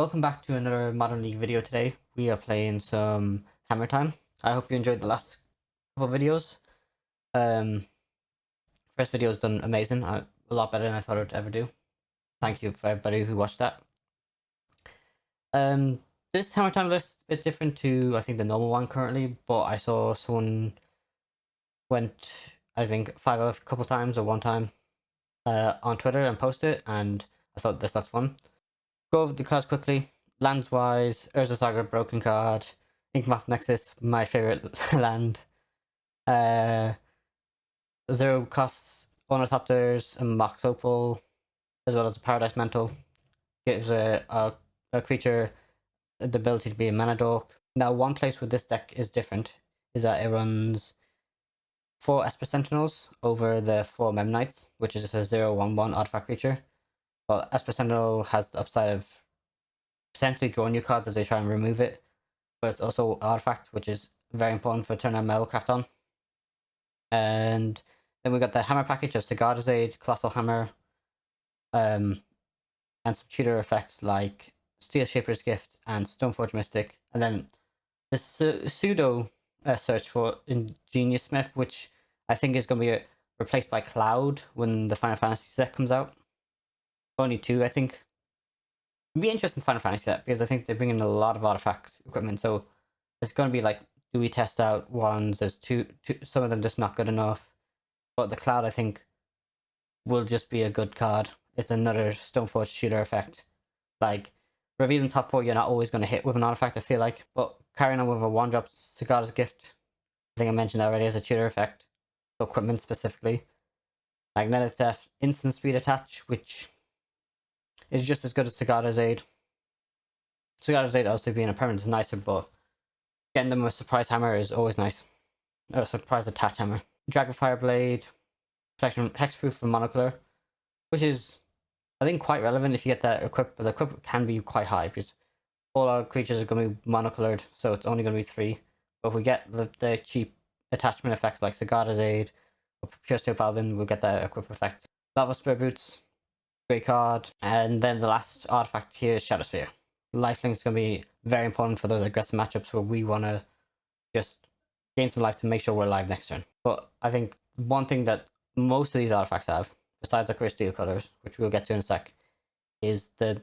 Welcome back to another Modern League video today. We are playing some Hammer Time. I hope you enjoyed the last couple of videos. First video has done amazing, a lot better than I thought it would ever do. Thank you for everybody who watched that. This Hammer Time list is a bit different to, I think, the normal one currently, but I saw someone went, I think, 5 a couple times or one time on Twitter and posted it, and I thought this looked fun. Go over the cards quickly. Lands wise, Urza Saga, broken card. Inkmoth Nexus, my favorite land. Zero costs Ornithopters and Mox Opal, as well as a Paradise Mantle. Gives a creature the ability to be a mana dork. Now, one place with this deck is different, is that it runs 4 Esper Sentinels over the 4 Mem Knights, which is just a 0/1/1 artifact creature. Well, Esper Sentinel has the upside of potentially drawing new cards if they try and remove it, but it's also artifact, which is very important for turning Metalcraft on. And then we got the hammer package of Sigarda's Aid, Colossal Hammer, and some tutor effects like Steel Shaper's Gift and Stoneforge Mystic, and then the pseudo search for Ingenious Smith, which I think is going to be replaced by Cloud when the Final Fantasy set comes out. Only 2, I think. It'd be interesting Final Fantasy set because I think they bring in a lot of artifact equipment. So it's going to be like, do we test out ones? There's two, some of them just not good enough. But the Cloud, I think, will just be a good card. It's another Stoneforge shooter effect. Like, revealing top 4, you're not always going to hit with an artifact, I feel like. But carrying on with a 1-drop Sigarda's Gift, I think I mentioned that already, as a tutor effect. So equipment specifically. Magnetic Theft, Instant Speed Attach, which is just as good as Sigarda's Aid. Sigarda's Aid also being a permanent is nicer, but getting them with Surprise Hammer is always nice. Or Surprise Attach Hammer. Dragonfire Blade, Protection Hexproof for Monocolor, which is, I think, quite relevant if you get that equipped, but the equip can be quite high because all our creatures are going to be monocolored, so it's only going to be 3. But if we get the cheap attachment effects like Sigarda's Aid or Pure Steel Paladin, we'll get that equip effect. Lava Spirit Boots, great card. And then the last artifact here is Shadow Sphere. Lifelink is going to be very important for those aggressive matchups where we want to just gain some life to make sure we're alive next turn. But I think one thing that most of these artifacts have, besides the Cori-Steel Cutters, which we'll get to in a sec, is the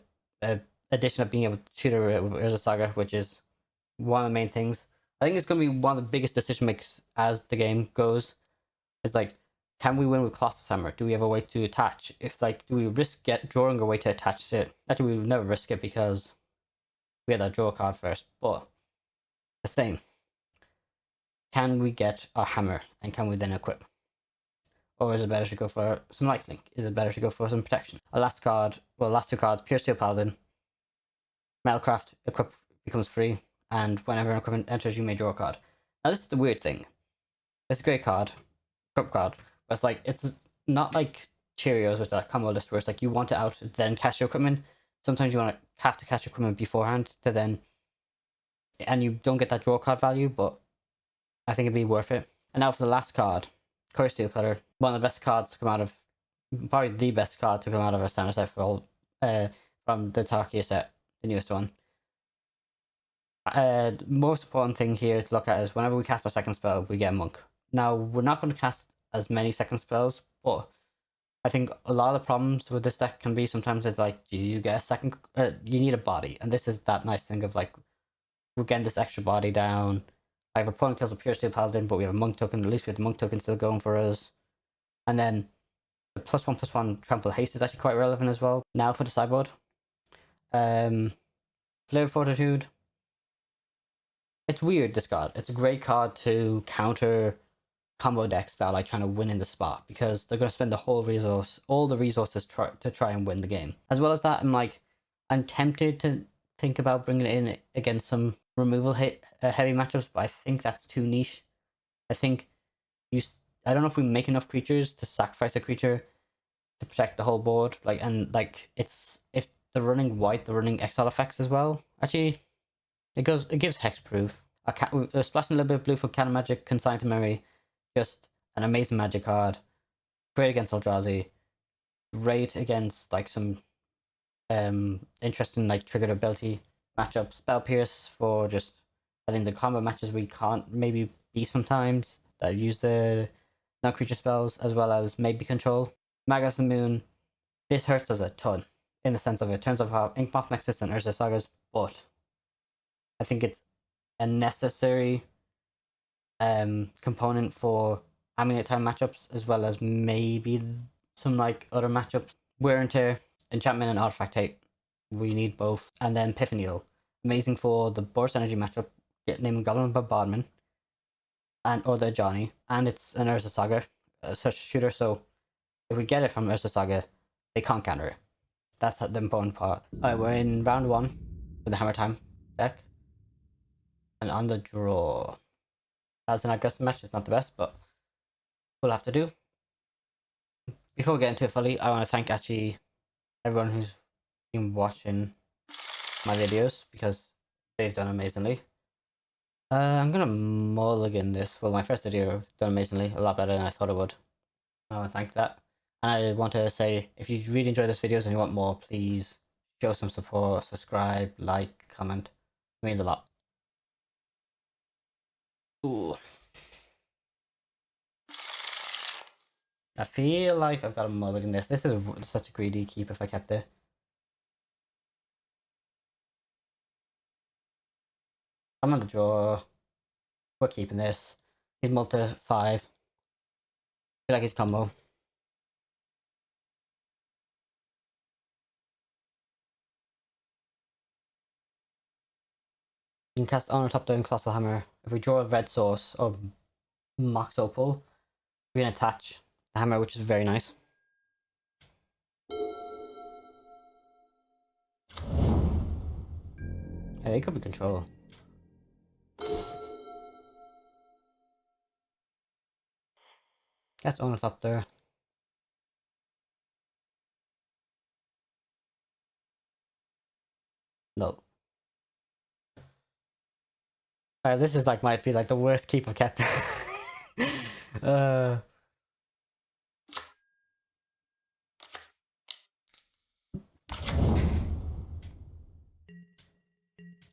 addition of being able to shoot with Urza Saga, which is one of the main things. I think it's going to be one of the biggest decision makers as the game goes. It's like, can we win with Colossus Hammer? Do we have a way to attach? If like, do we risk drawing a way to attach it? Actually, we would never risk it because we had our draw card first. But the same. Can we get our hammer and can we then equip? Or is it better to go for some lifelink? Is it better to go for some protection? Our last card, well, last 2 cards, Pure Steel Paladin, Metalcraft, equip becomes free, and whenever an equipment enters, you may draw a card. Now, this is the weird thing. It's a great card, equip card, but it's like, it's not like Cheerios with that combo list where it's like you want it out, then cast your equipment. Sometimes you have to cast your equipment beforehand to then, and you don't get that draw card value, but I think it'd be worth it. And now for the last card, Cori-Steel Cutter, one of the best cards to come out of, probably the best card to come out of a standard set for all, from the Tarkia set, the newest one. Most important thing here to look at is whenever we cast our second spell, we get a monk. Now, we're not going to cast as many second spells, but I think a lot of the problems with this deck can be sometimes it's like, do you get a second, you need a body, and this is that nice thing of like, we're getting this extra body down. I have opponent kills a Pure Steel Paladin, but we have a monk token, at least we have the monk token still going for us. And then the +1/+1 trample haste is actually quite relevant as well. Now for the sideboard. Flare Fortitude. It's weird, this card. It's a great card to counter combo decks that are like trying to win in the spot because they're going to spend all the resources to try and win the game. As well as that, I'm tempted to think about bringing it in against some removal heavy matchups, but I think that's too niche. I think I don't know if we make enough creatures to sacrifice a creature to protect the whole board. It's if they're running white, they're running exile effects as well. Actually, it gives hexproof. Splashing a little bit of blue for Counter Magic, Consign to Memory, just an amazing magic card. Great against Eldrazi. Great against like some interesting like triggered ability matchup. Spell Pierce for just I think the combo matches we can't maybe be sometimes that use the non-creature spells, as well as maybe control. Magus and Moon, this hurts us a ton in the sense of it turns off our Inkmoth Nexus and Urza Sagas, but I think it's a necessary component for Amulet Time matchups, as well as maybe some like other matchups. Wear and Tear, Enchantment and Artifact Hate. We need both. And then Epiphany, amazing for the Burst Energy matchup, get named Goblin Bombardment, and or the Johnny, and it's an Urza Saga, such shooter, so if we get it from Urza Saga, they can't counter it. That's the important part. Alright, we're in round 1 with the Hammer Time deck. And on the draw. As an aggressive match, it's not the best, but we'll have to do. Before we get into it fully, I want to thank actually everyone who's been watching my videos, because they've done amazingly. I'm gonna mulligan this. Well, my first video done amazingly, a lot better than I thought it would. I want to thank that. And I want to say, if you really enjoy this videos and you want more, please show some support, subscribe, like, comment. It means a lot. Ooh. I feel like I've got a mulligan this. This is such a greedy keep if I kept it. I'm on the draw. We're keeping this. He's multi 5. I feel like his combo. You can cast on top down Colossal Hammer. If we draw a red source or Mox Opal, we can attach the hammer, which is very nice. Yeah, they could be control. That's on top there. No. This is like might be like the worst keep I've kept.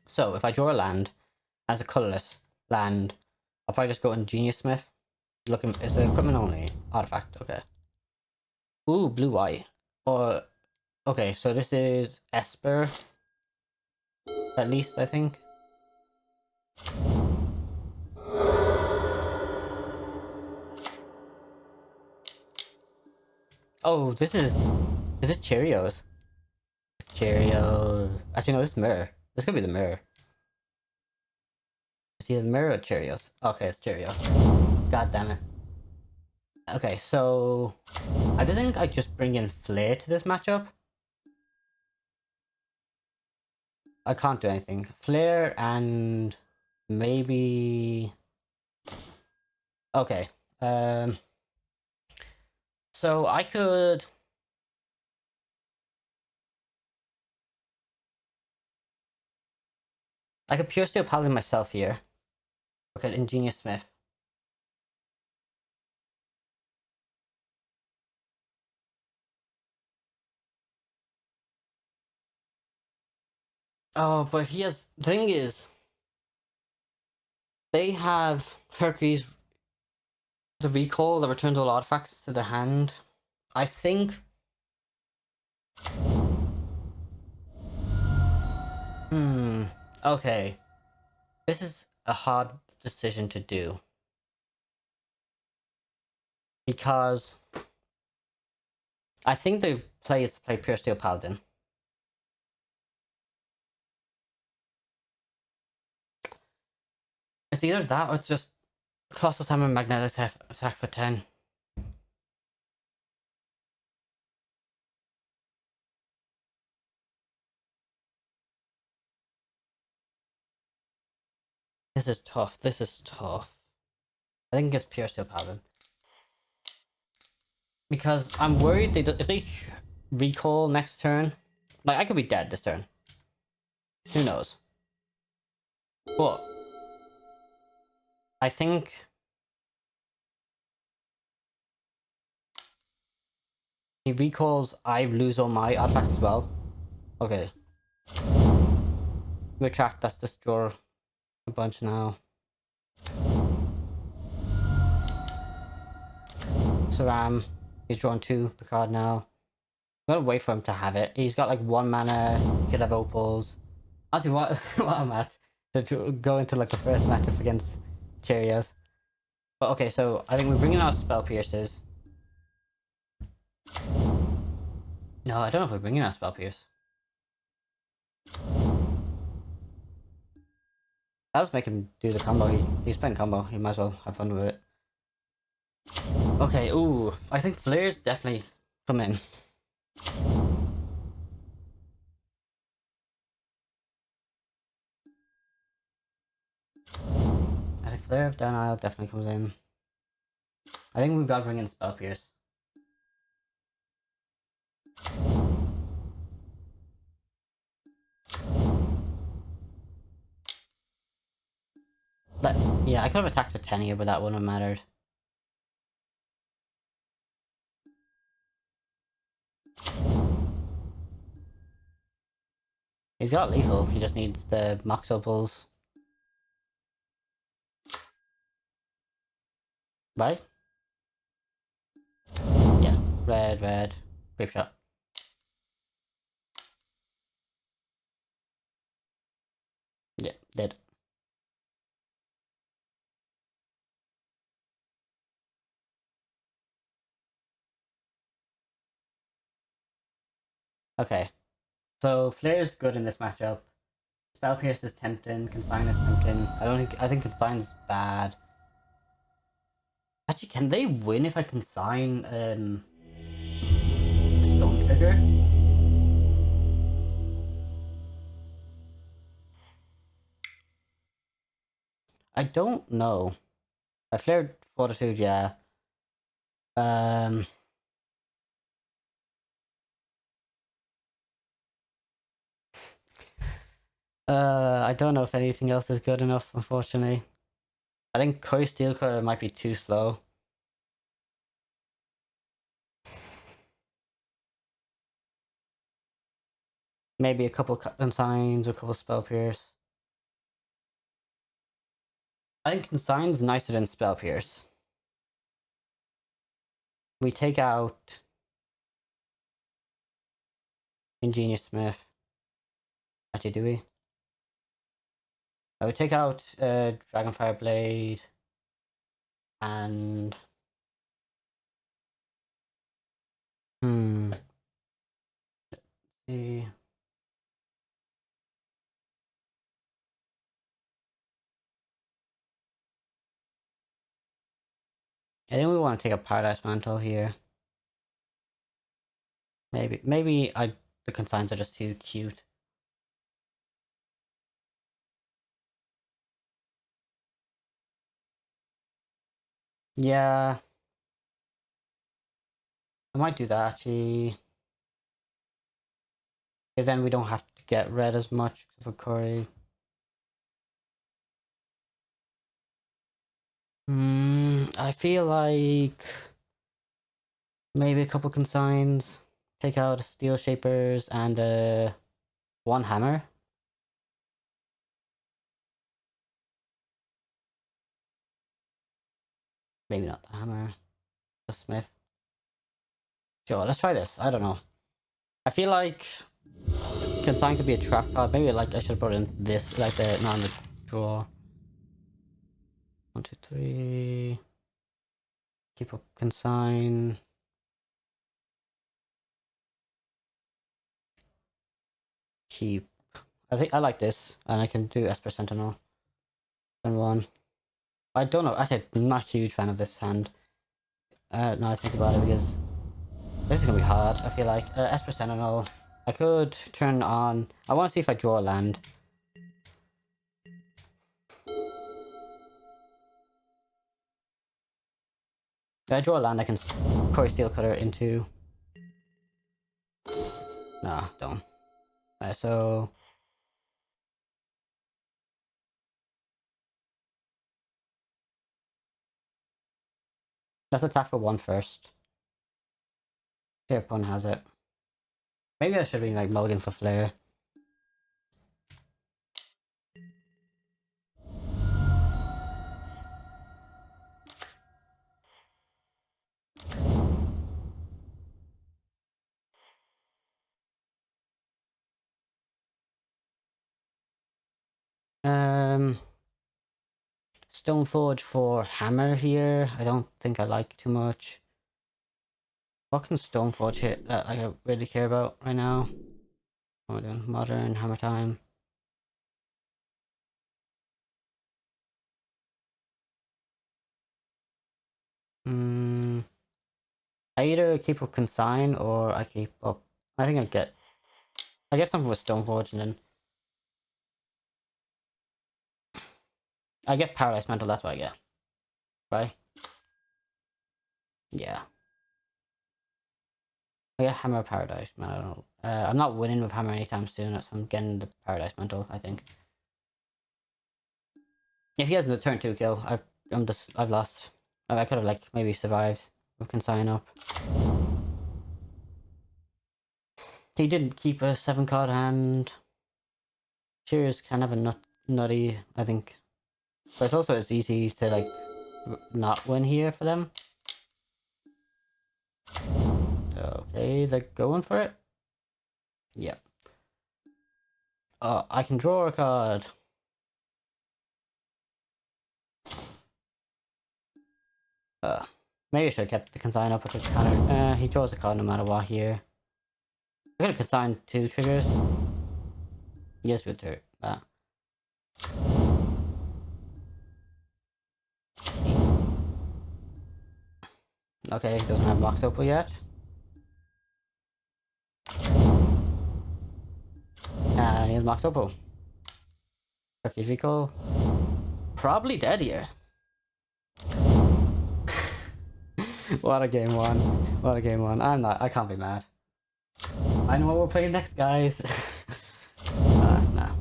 So if I draw a land as a colorless land, I'll probably just go Ingenious Smith. Looking, it's equipment only artifact. Okay. Ooh, blue white. Or okay, so this is Esper. At least I think. Oh, this is this Cheerios? Cheerios. Actually, no, this is Mirror. This could be the Mirror. Is he the Mirror or Cheerios? Okay, it's Cheerios. God damn it. Okay, so I don't think I just bring in Flare to this matchup. I can't do anything. Flare and maybe. Okay. So I could. I could Pure Steel Paladin myself here. Look at Ingenious Smith. Oh, but if he has. The thing is. They have Hercules, the recall that returns all artifacts to the hand. I think. Okay. This is a hard decision to do. Because I think the play is to play Pure Steel Paladin. It's either that or it's just Colossal Hammer Magnetic attack for 10. This is tough. This is tough. I think it's Pure Steel Paladin. Because I'm worried if they recall next turn, like I could be dead this turn. Who knows? But I think he recalls, I lose all my artifacts as well. Okay. Retract, that's just draw a bunch now. Saram, he's drawn 2 per card now. I'm gonna wait for him to have it. He's got like 1 mana, he could have opals. Actually, what, what a match to go into like the first matchup against Cheerios. But okay, so I think we're bringing out Spell Pierces. No, I don't know if we're bringing out Spell Pierce. That was make him do the combo. He's playing combo. He might as well have fun with it. Okay, ooh. I think Flares definitely come in. I think Flare of Down Isle definitely comes in. I think we've got to bring in Spell Pierce. But yeah, I could have attacked for 10 here, but that wouldn't have mattered. He's got lethal, he just needs the Mox Opals. Right? Yeah, red. Grape shot. Yeah, dead. Okay. So Flare's good in this matchup. Spell Pierce is tempting, Consign is tempting. I think Consign's bad. Actually, can they win if I consign Stone Trigger? I don't know. I flared Fortitude, yeah. Um, I don't know if anything else is good enough, unfortunately. I think Cori-Steel Cutters might be too slow. Maybe a couple Consigns or a couple Spell Pierce. I think Consign's nicer than Spell Pierce. We take out Ingenious Smith. Actually, do we? I would take out Dragonfire Blade and see. I think we want to take a Paradise Mantle here. Maybe the consigns are just too cute. Yeah, I might do that actually, because then we don't have to get red as much for Corey. I feel like maybe a couple consigns. Take out Steel Shapers and 1 hammer. Maybe not the hammer. The smith. Sure, let's try this. I don't know. I feel like consign could be a trap card. Maybe like I should put in this, like the not in the draw. 1, 2, 3. Keep up consign. Keep. I think I like this, and I can do Esper Sentinel. Turn 1. I don't know. Actually, I'm not a huge fan of this hand. Now I think about it, because this is gonna be hard. I feel like Esper Sentinel. I could turn on. I want to see if I draw a land. If I draw a land, I can Cori-Steel Cutter into. Nah, don't. So let's attack for 1 first. Their opponent has it. Maybe I should be like mulligan for Flare. Stoneforge for hammer here. I don't think I like too much. What can Stoneforge hit that I really care about right now? What am I doing? Modern hammer time. I either keep up Consign or I keep up. I think I get something with Stoneforge and then I get Paradise Mantle. That's what I get, right? Yeah. I get Hammer of Paradise, man. I don't know. I'm not winning with Hammer anytime soon, so I'm getting the Paradise Mantle, I think. If he has the turn 2 kill, I've lost. I could have like maybe survived with Consign up. He didn't keep a 7 card hand. Cheerios can have a nutty, I think. But it's easy to like not win here for them. Okay, they're going for it. Yep. I can draw a card. Maybe I should have kept the consign up with the counter. He draws a card no matter what here. I could have consigned 2 triggers. Yes, with that. Okay, he doesn't have Mox Opal yet. And he has Mox Opal. Turkey's Recall. Probably dead here. What a game one. What a game one. I can't be mad. I know what we're playing next, guys. Nah.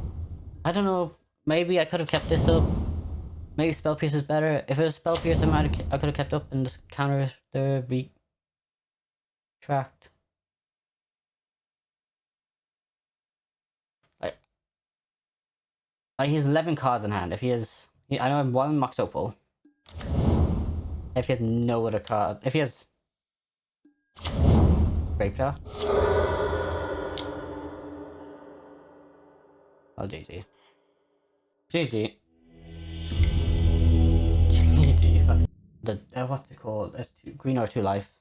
I don't know. Maybe I could have kept this up. Maybe Spell Pierce is better. If it was Spell Pierce, I could have kept up and just counter the retract. Like he has 11 cards in hand. If he has, I know I have 1 Mox Opal. If he has no other card, if he has Grapejaw. Oh, GG. GG. GG. What's it called? That's green or 2 life.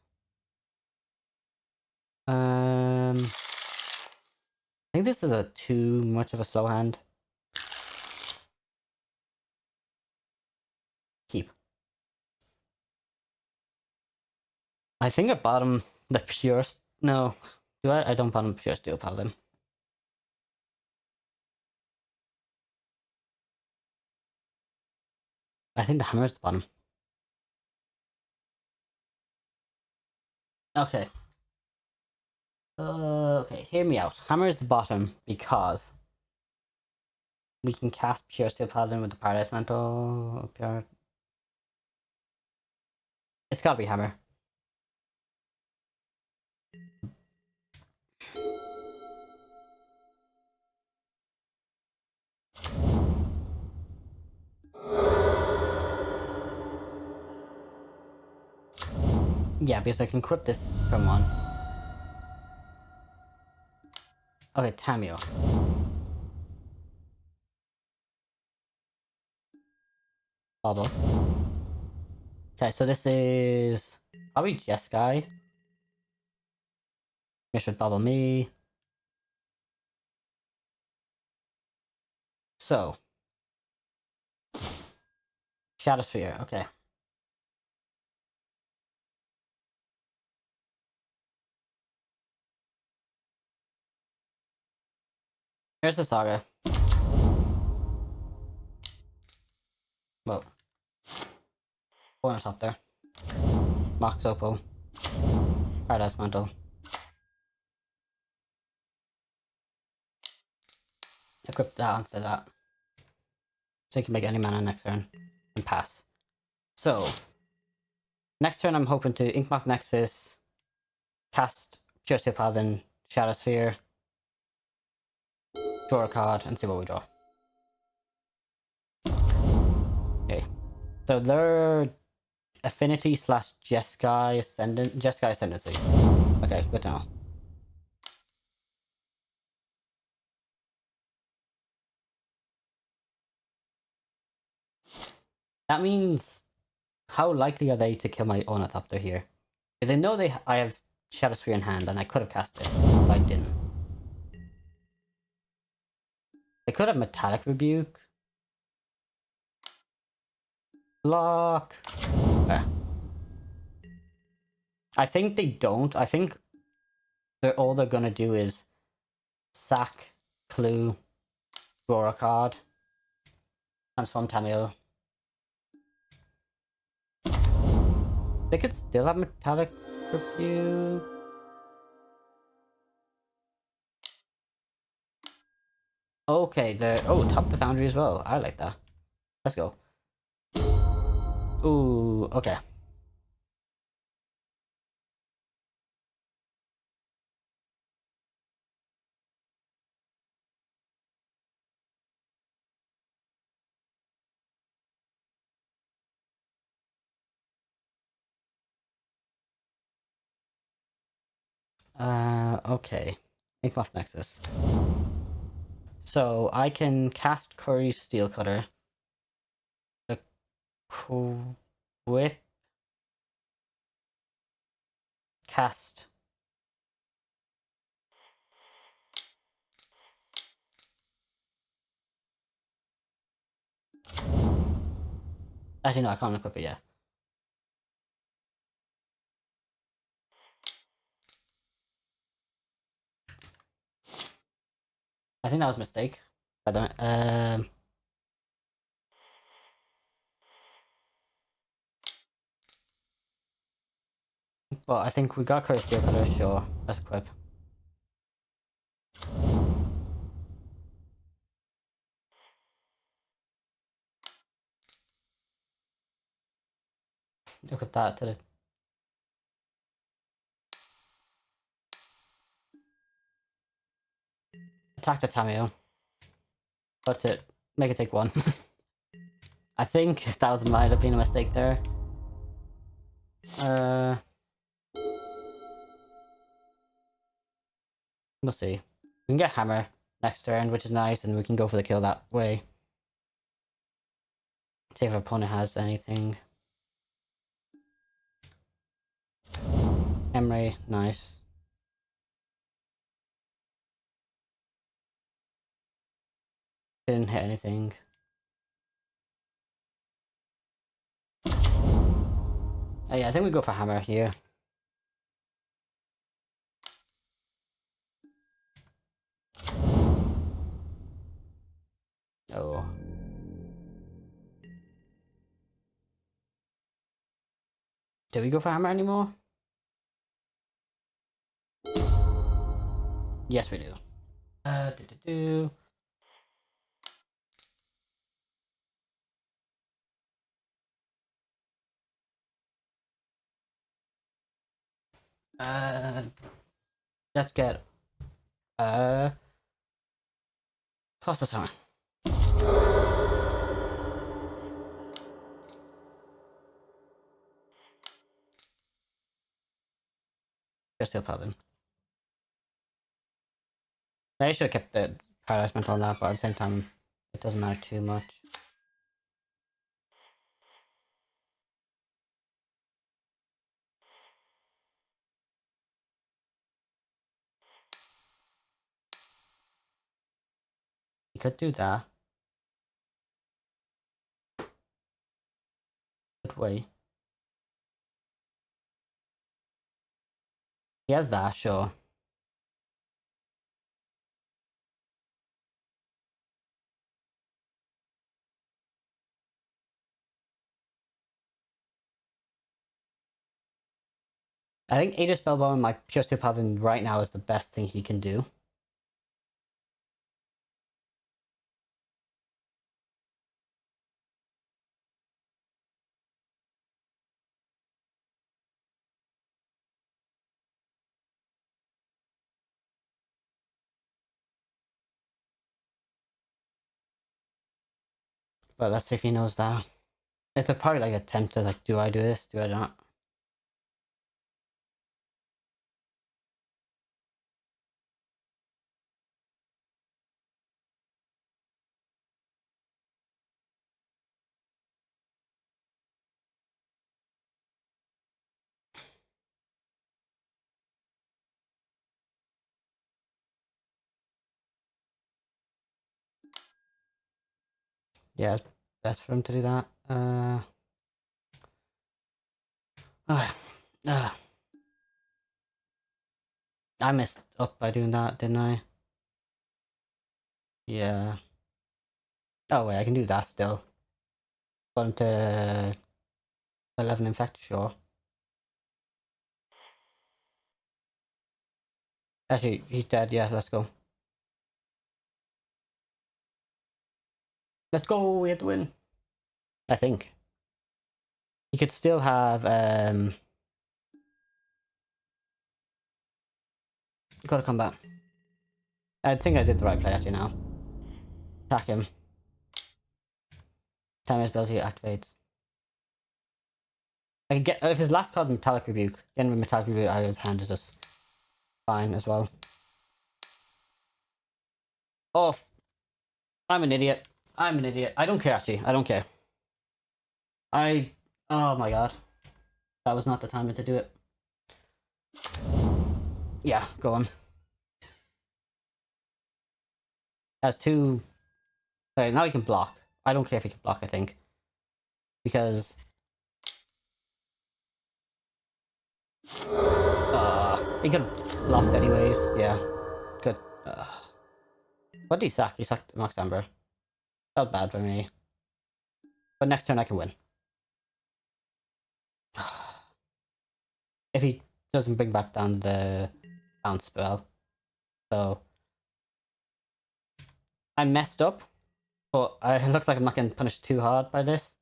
I think this is too much of a slow hand. Keep. I think I bottom the pure. No, do I? I don't bottom pure steel paladin. I think the hammer is the bottom. Okay. Okay, hear me out. Hammer is the bottom because we can cast Pure Steel Paladin with the Paradise Mantle. Pure. It's gotta be Hammer. Yeah, because I can equip this from 1. Okay, Tamio. Bubble. Okay, so this is probably Jeskai. You should bubble me. So. Shadowsphere, okay. Here's the Saga. Well. Bonus up there. Mox Opal. Paradise Mantle. Equip that onto that. So you can make any mana next turn. And pass. So. Next turn I'm hoping to Inkmoth Nexus. Cast Pure Steel Paladin. Shadow Sphere, draw a card, and see what we draw. Okay, so they're Affinity / Jeskai Ascendancy. Okay, good to know. That means, how likely are they to kill my Ornithopter here? Because they know I have Shadow Sphere in hand, and I could have cast it, but I didn't. They could have Metallic Rebuke. Block. Okay. I think they don't. I think all they're gonna do is sack, clue, draw a card, transform Tameo. They could still have Metallic Rebuke. Okay, top the Foundry as well. I like that. Let's go. Ooh, okay. Okay. Inkmoth Nexus. So I can cast Cori-Steel Cutter. Equip. Cast. Actually, no, I can't equip it yet. I think that was a mistake. But well, I think we got Cori-Steel Cutter, sure. Let's equip. Equip that to the... Attack the Tameo. That's it. Make it take 1. I think that might have been a mistake there. We'll see. We can get Hammer next turn, which is nice, and we can go for the kill that way. See if our opponent has anything. Emre, nice. Didn't hit anything. Oh, yeah, I think we go for Hammer here. Oh. Do we go for Hammer anymore? Yes, we do. Do. Let's get Cluster Summon. Just Steel Paladin. I should have kept the Paradise Mental on that, but at the same time, it doesn't matter too much. You could do that. Good way. He has that, sure. I think Aegis Spellbound, my Pure Steel Paladin right now is the best thing he can do. But let's see if he knows that. It's a probably like attempt to like, do I do this? Do I not? Yeah, it's best for him to do that. I messed up by doing that, didn't I? Yeah. Oh wait, I can do that still. Got him to 11 infect, sure. Actually, he's dead. Yeah, let's go. Let's go. We have to win. I think he could still have. Gotta come back. I think I did the right play actually now. Attack him. Time his ability activates. I can get if his last card Metallic Rebuke. Getting with Metallic Rebuke out of his hand is just fine as well. Oh, I'm an idiot. I'm an idiot. I don't care actually. I don't care. Oh my god. That was not the time to do it. Yeah, go on. Has two. Okay, now he can block. I don't care if he can block, I think. Because. He could have blocked anyways. Yeah. Good. What did he sack? He sacked Max Amber. That was bad for me. But next turn I can win. If he doesn't bring back down the bounce spell. So. I messed up. But it looks like I'm not getting punished too hard by this.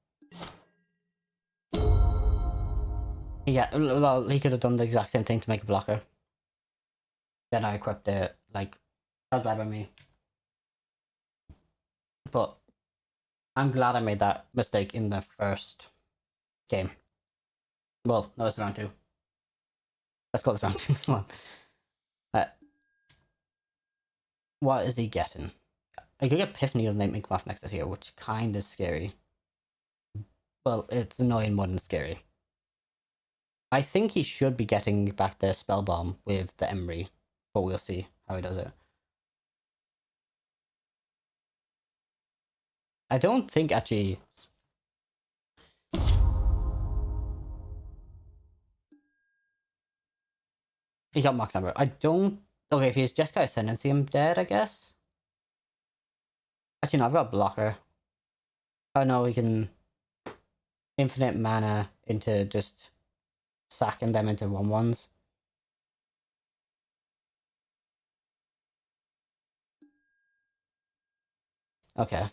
Yeah, well, he could have done the exact same thing to make a blocker. Then I equipped it, like, that was bad by me. But I'm glad I made that mistake in the first game. Well, no, it's round 2. Let's call this round 2. Come on. What is he getting? I could get Pith Needle and make Muff Nexus here, which kind of scary. Well, it's annoying more than scary. I think he should be getting back the Spell Bomb with the Emery, but we'll see how he does it. I don't think actually. He got Max Amber. I don't. Okay, if he's Jeskai Ascendancy, I'm dead, I guess. Actually, no, I've got a blocker. Oh no, we can infinite mana into just sacking them into 1/1s. Okay.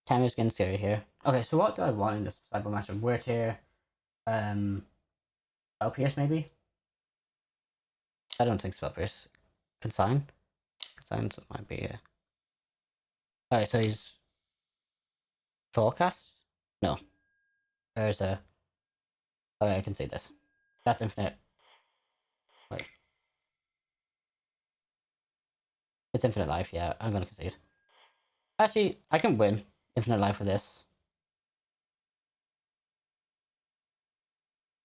Time is getting scary here. Okay, so what do I want in this cyber matchup? Weird here. Spell Pierce maybe? I don't think Spell Pierce. Consign? Consign might be a... Alright, so he's forecast? No. There's a... Okay, I can see this. That's infinite. Wait. It's infinite life, yeah. I'm gonna concede. Actually, I can win infinite life with this.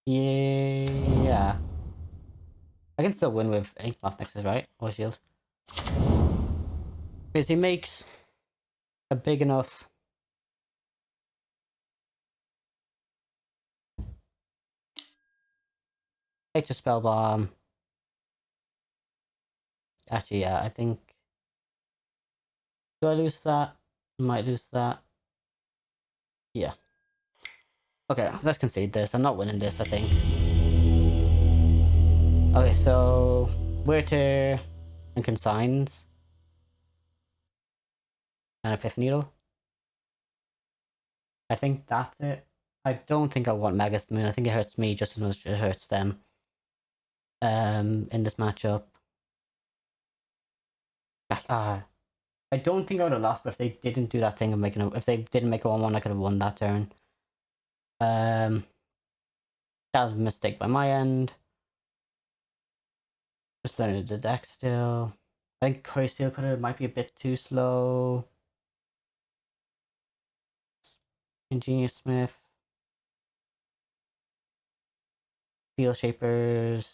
Yeah. I can still win with Ink Moth Nexus, right? Or Shield. Because he makes a big enough... Takes a Spell Bomb. Actually, yeah, I think... Do I lose that? Might lose that. Yeah. Okay, let's concede this. I'm not winning this, I think. Okay, so... Weirter and Consigns. And a Pith Needle. I think that's it. I don't think I want Magus Moon. I think it hurts me just as much as it hurts them. In this matchup. I I don't think I would have lost, but if they didn't do that thing of making if they didn't make a 1/1, I could have won that turn. That was a mistake by my end. Just learning the deck still. I think Cori-Steel Cutter might be a bit too slow. Ingenious Smith. Steel Shapers.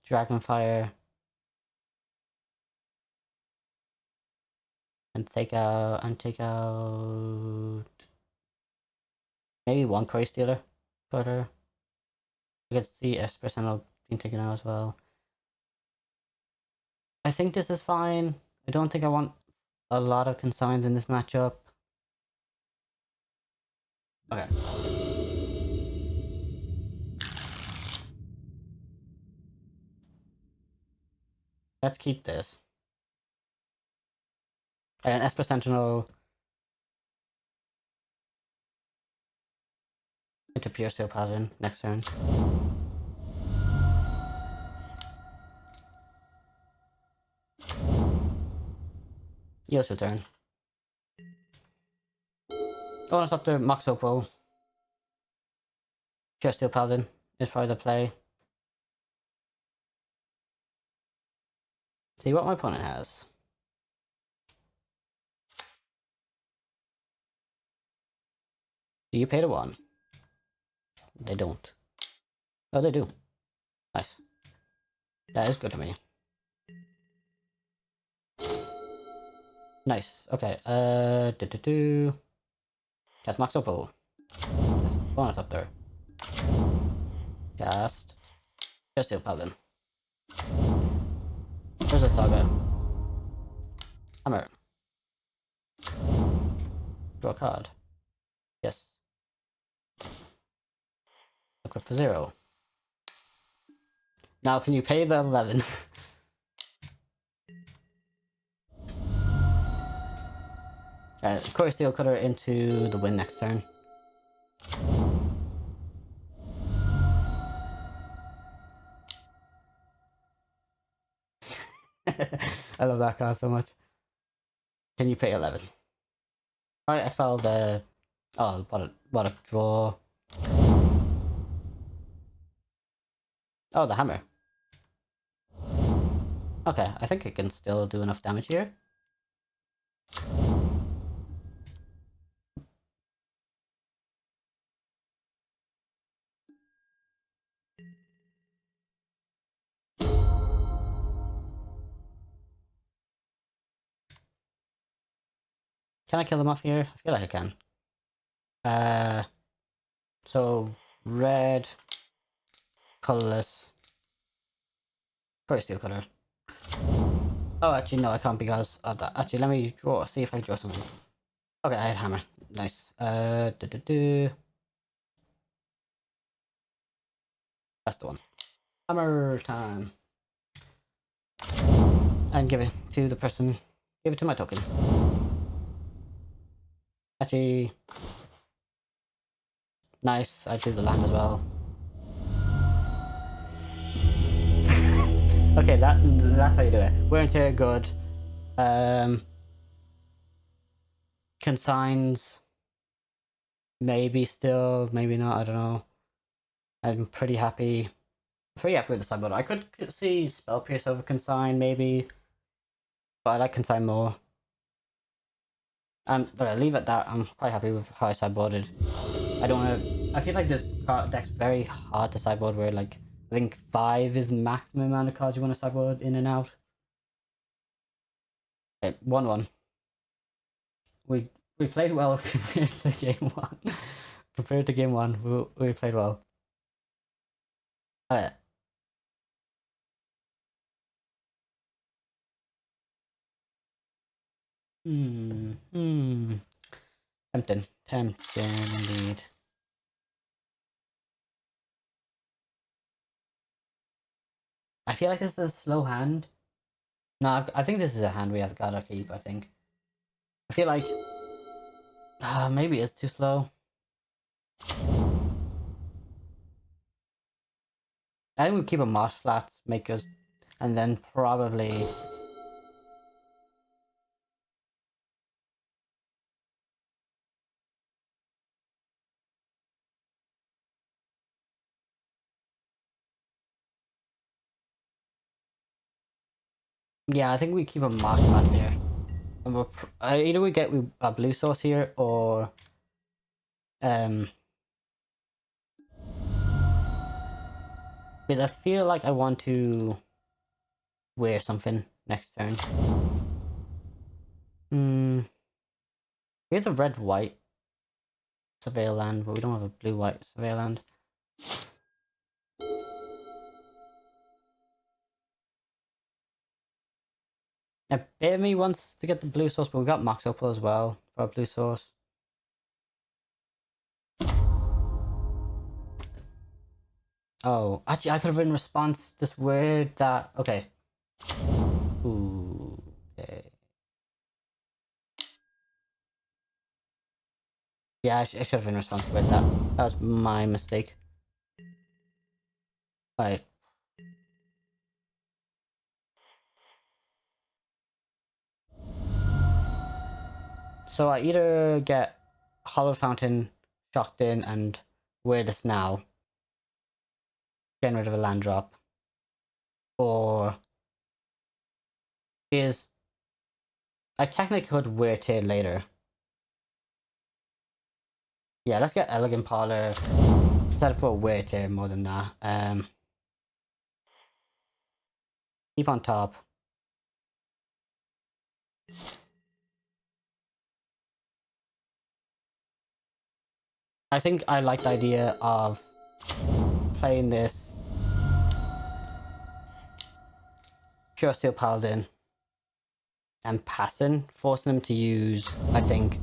Dragonfire. And take out maybe one Cori-Stealer Cutter. I could see Esper Sentinel being taken out as well. I think this is fine. I don't think I want a lot of consigns in this matchup. Okay. Let's keep this. And Esper Sentinel into Pure Steel Paladin next turn. Yosho turn. Bonus up to Mox Opal. Pure Steel Paladin is probably the play. See what my opponent has. Do you pay to 1? They don't. Oh, they do. Nice. That is good to me. Nice. Okay. Cast Mox Opal. Cast bonus up there. Cast Pure Steel Paladin. Whirza Saga. Hammer. Draw a card. Yes. Equip for 0. Now can you pay the 11? Cori-Steel Cutter into the win next turn. I love that card so much. Can you pay 11? Alright, exile the... Oh, what a draw. Oh, the hammer. Okay, I think it can still do enough damage here. Can I kill them off here? I feel like I can. So red, colorless, Cori-Steel Cutter. Oh, actually no, I can't because of that. Actually, let me draw. See if I draw something. Okay, I had hammer. Nice. That's the one. Hammer time. And give it to the person. Give it to my token. Actually, nice. I drew the land as well. Okay, that's how you do it. We're into good. Consigns. Maybe still, maybe not. I don't know. I'm pretty happy. Pretty happy with the sideboard. I could see Spell Pierce over Consign maybe, but I like Consign more. But I leave it at that. I'm quite happy with how I sideboarded. I don't want to. I feel like this deck's very hard to sideboard. Where like I think 5 is maximum amount of cards you want to sideboard in and out. Okay, 1/1. We played well compared to game 1. Compared to game 1, we played well. Alright. Tempting indeed. I feel like this is a slow hand. No, I think this is a hand we have gotta keep, I think. I feel like... maybe it's too slow. I think we keep a Marsh Flats, make us, and then probably. Yeah, I think we keep a Marsh Flats here. And we're either we get a blue source here or because I feel like I want to wear something next turn. We have the red-white surveil land, but we don't have a blue-white surveil land. A bit of me wants to get the blue source, but we got Mox Opal as well for a blue source. Oh, actually, I could have in response just word that. Okay. Ooh, okay. Yeah, I should have in response to word that. That was my mistake. Right. So I either get Hollow Fountain, Shocked In, and wear this now, getting rid of a land drop, or is I technically could wear Tear later. Yeah, let's get Elegant Parlor. Set it for a wear Tear more than that. Keep on top. I think I like the idea of playing this Pure Steel Paladin and passing, forcing him to use, I think,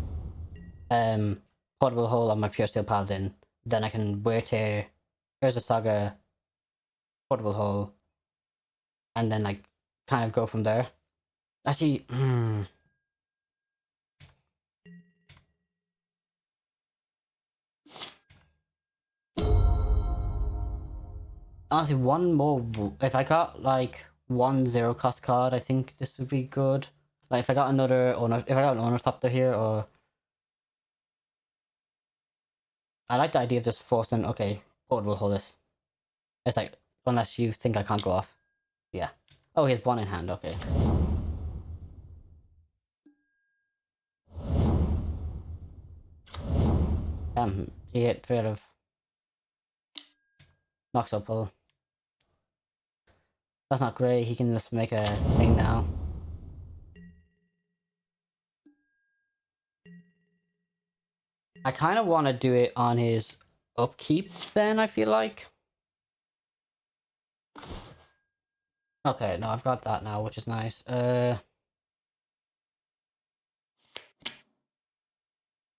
Portable Hole on my Pure Steel Paladin. Then I can wear Tear, here's a Saga, Portable Hole, and then like kind of go from there. Actually, honestly, one more. If I got like 1 0 cost card, I think this would be good. Like if I got another owner, if I got an Ornithopter here, or I like the idea of just forcing. Okay, Portable Hole this. It's like unless you think I can't go off. Yeah. Oh, he has one in hand. Okay. He hit 3 out of Mox Opal. That's not great. He can just make a thing now. I kind of want to do it on his upkeep then, I feel like. Okay, no, I've got that now, which is nice. There's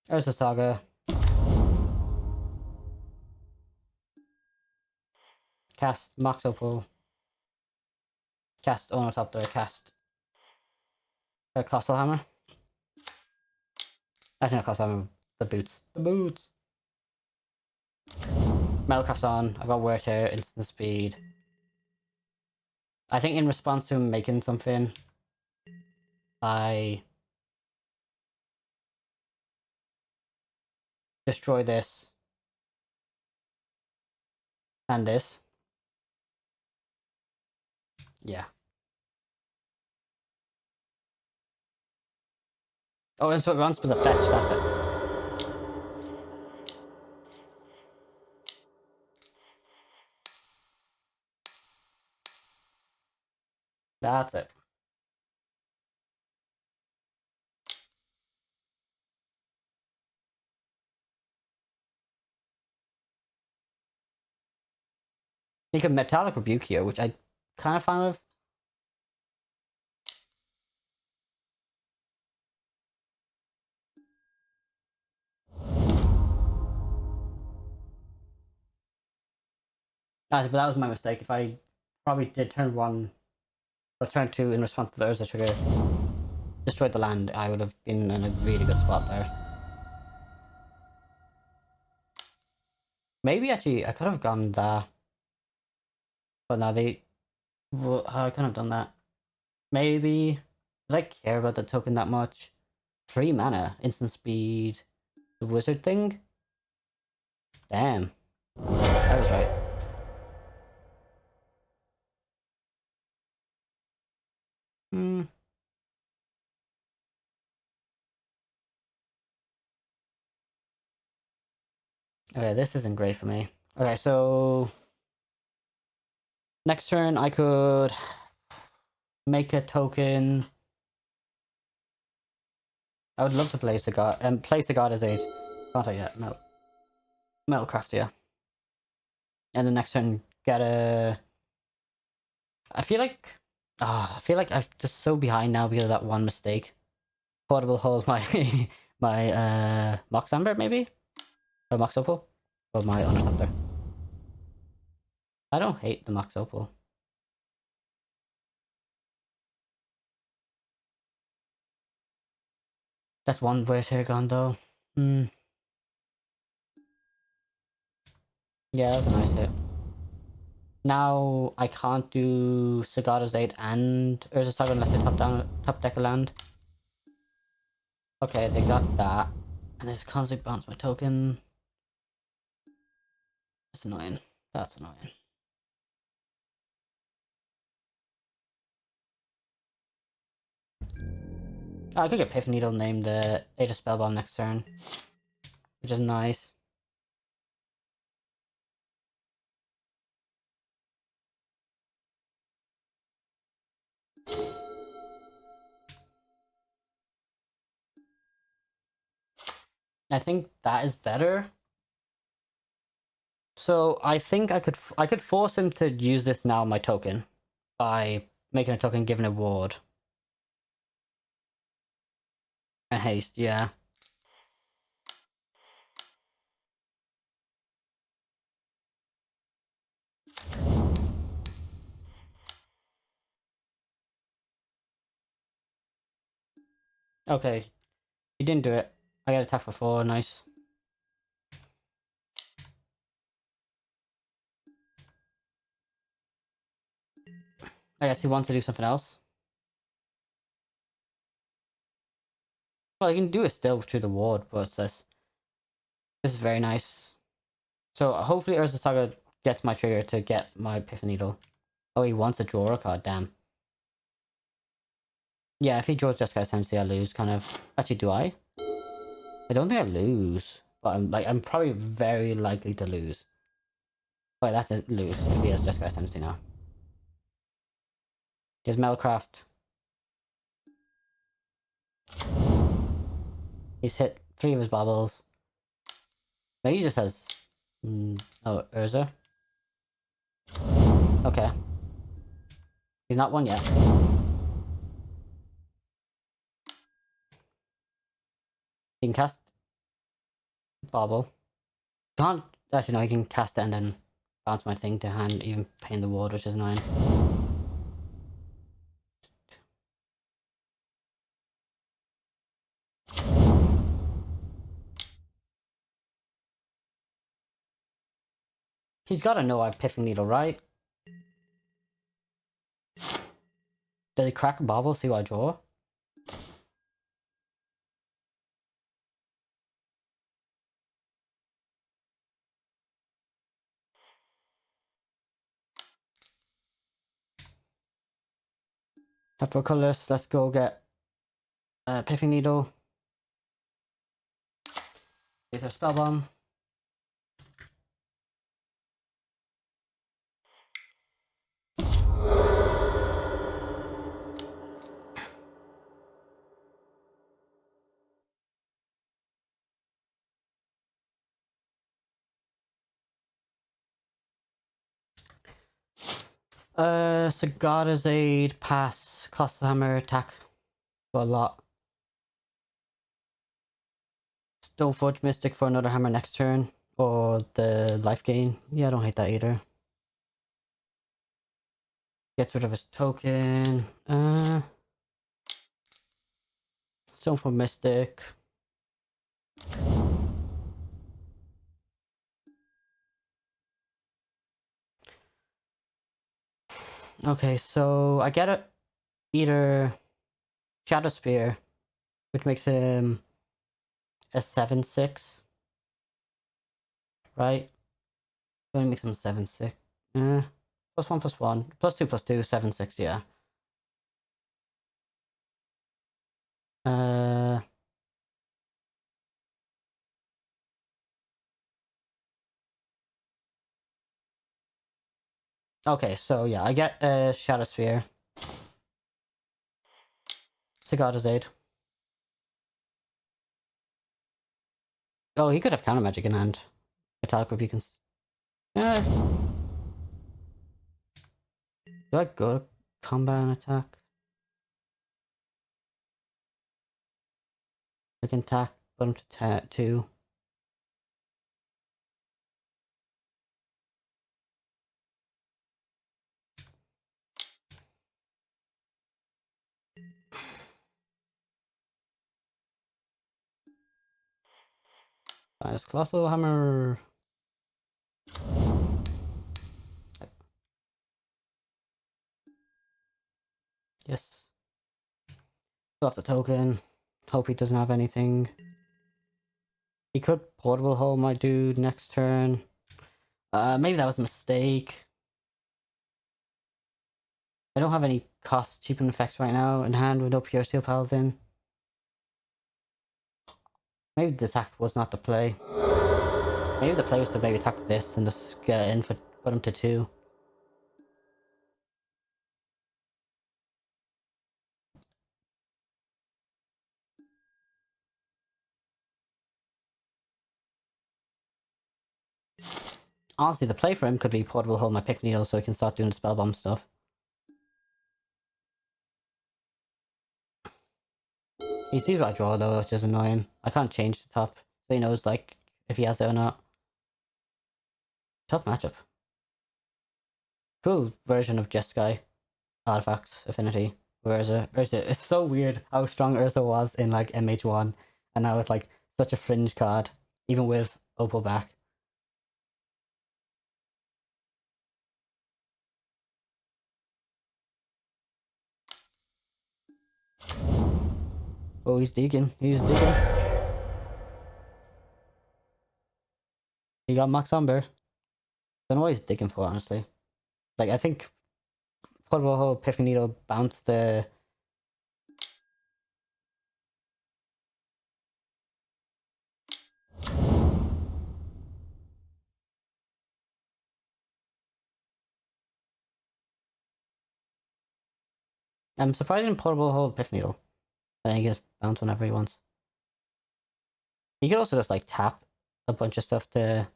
the Saga. Cast Mox Opal. Cast Ornithopter. Cast Colossal Hammer. Actually, not Colossal Hammer. The boots. The boots! Metalcraft's on. I've got Wear Tear, Instant Speed. I think in response to him making something, I destroy this and this. Yeah. Oh, and so it runs for the fetch, that's it. That's it. You can Metallic Rebuke here, which I kind of find of. But that was my mistake. If I probably did turn 1 or turn 2 in response to the Urza trigger, destroyed the land, I would have been in a really good spot there. Maybe actually I could have gone there. But now they... Well, I could have done that. Maybe... Did I care about the token that much? 3 mana, instant speed, the wizard thing? Damn. I was right. Hmm. Okay, this isn't great for me. Okay, so... Next turn, I could... make a token... I would love to place a god... place a god as 8. Can't I yet? No. Metalcraft, yeah. And the next turn, get a... I feel like... I feel like I'm just so behind now because of that one mistake. Portable hold my... my, Mox Amber, maybe? Or Mox Opal? Or my Ornithopter. I don't hate the Mox Opal. That's one weird here gone, though. Hmm. Yeah, that was a nice hit. Now I can't do Sagada's 8 and Urza Saga unless I top deck a land. Okay, they got that. And they just constantly bounce my token. That's annoying. That's annoying. Oh, I could get Pith Needle named Ada Spellbomb next turn. Which is nice. I think that is better. So I think I could force him to use this now on my token by making a token given a ward. And haste, yeah. Okay. He didn't do it. I got attack for 4, nice. I guess he wants to do something else. Well, you can do it still through the ward, but it's this. This is very nice. So hopefully Urza Saga gets my trigger to get my Pith Needle. Oh, he wants to draw a card, damn. Yeah, if he draws Jeskai Sensei, I lose, kind of. Actually, do I? I don't think I lose. But I'm probably very likely to lose. Oh, that's a lose if he has Jeskai Sensei now. He has Metalcraft. He's hit 3 of his bubbles. Maybe he just has... oh, Urza. Okay. He's not one yet. He can cast... Bobble. Can't... Actually, no, he can cast it and then bounce my thing to hand, even paying the ward, which is annoying. He's gotta know I have Pith Needle, right? Does he crack a bobble, see what I draw? Tap for colors, let's go get Pith Needle. Aether Spellbomb. Sagada's Aid, pass, cost the hammer, attack for a lot. Stoneforge Mystic for another hammer next turn, or the life gain. Yeah, I don't hate that either. Gets rid of his token. Stoneforge Mystic. Okay, so I get either Shadow Spear, which makes him a 7/6, right? Only makes him 7/6. +1/+1, +2/+2, 7/6. Yeah. Uh. Okay, so yeah, I get a Shadow Sphere. Cigar's Aid. Oh, he could have counter magic in hand. Attack with beacons. Yeah. Do I go to combat and attack? I can attack, put him to 2. Nice, Colossal Hammer. Yes. Still off the token. Hope he doesn't have anything. He could Portable Hold my dude next turn. Maybe that was a mistake. I don't have any cost cheapen effects right now in hand with no Pure Steel Paladin. Maybe the attack was not the play. Maybe the play was to maybe attack this and just get in for put him to 2. Honestly, the play for him could be Portable Hold my Pick Needle so he can start doing the spell bomb stuff. He sees what I draw though, which is annoying. I can't change the top, so he knows like if he has it or not. Tough matchup. Cool version of Jeskai. Artifact Affinity. Whirza. It's so weird how strong Urza was in like MH1, and now it's like such a fringe card, even with Opal back. Oh, he's digging. He's digging. He got Max Umber. Don't know what he's digging for, honestly. Like, I think Portable Hold Epiphany Needle bounced the. I'm surprised in Portable Hold Epiphany Needle. I think he just bounce whenever he wants. He could also just like tap a bunch of stuff to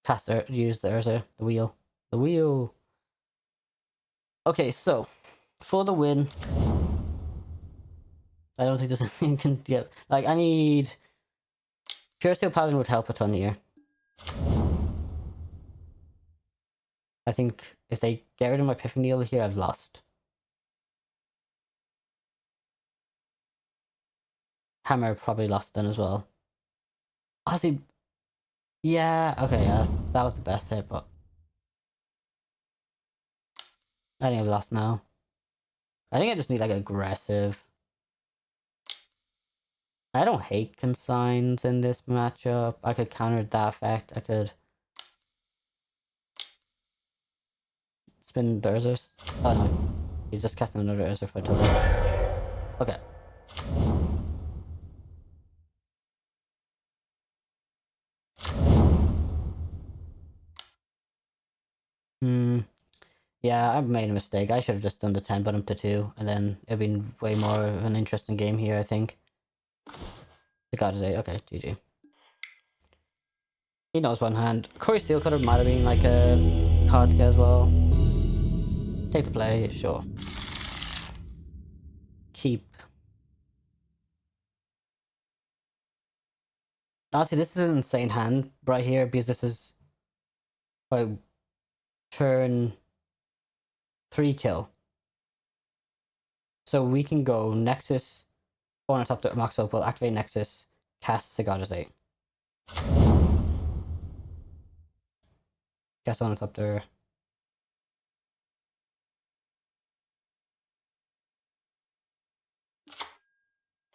cast or use the Urza, the wheel. The wheel. Okay, so for the win, I don't think there's anything you can get. Like, I need. Pure Steel Paladin would help a ton here. I think if they get rid of my Epiphany Needle here, I've lost. Hammer probably lost then as well. Honestly, yeah, okay, yeah, that was the best hit, but I think I've lost now. I think I just need like aggressive. I don't hate consigns in this matchup. I could counter that effect. I could spin the Urzers. Oh no, he's just casting another Urzer for a total. Okay. Yeah, I've made a mistake. I should have just done the 10, put him to 2, and then it'd been way more of an interesting game here, I think. The god is 8. Okay, GG. He knows one hand. Cori-Steel Cutter might have been like a card to get as well. Take the play, sure. Keep. Honestly, this is an insane hand right here because this is like turn 3 kill. So we can go Nexus, on the top to Max Opal, activate Nexus, cast Cigar's 8. Cast on the top there.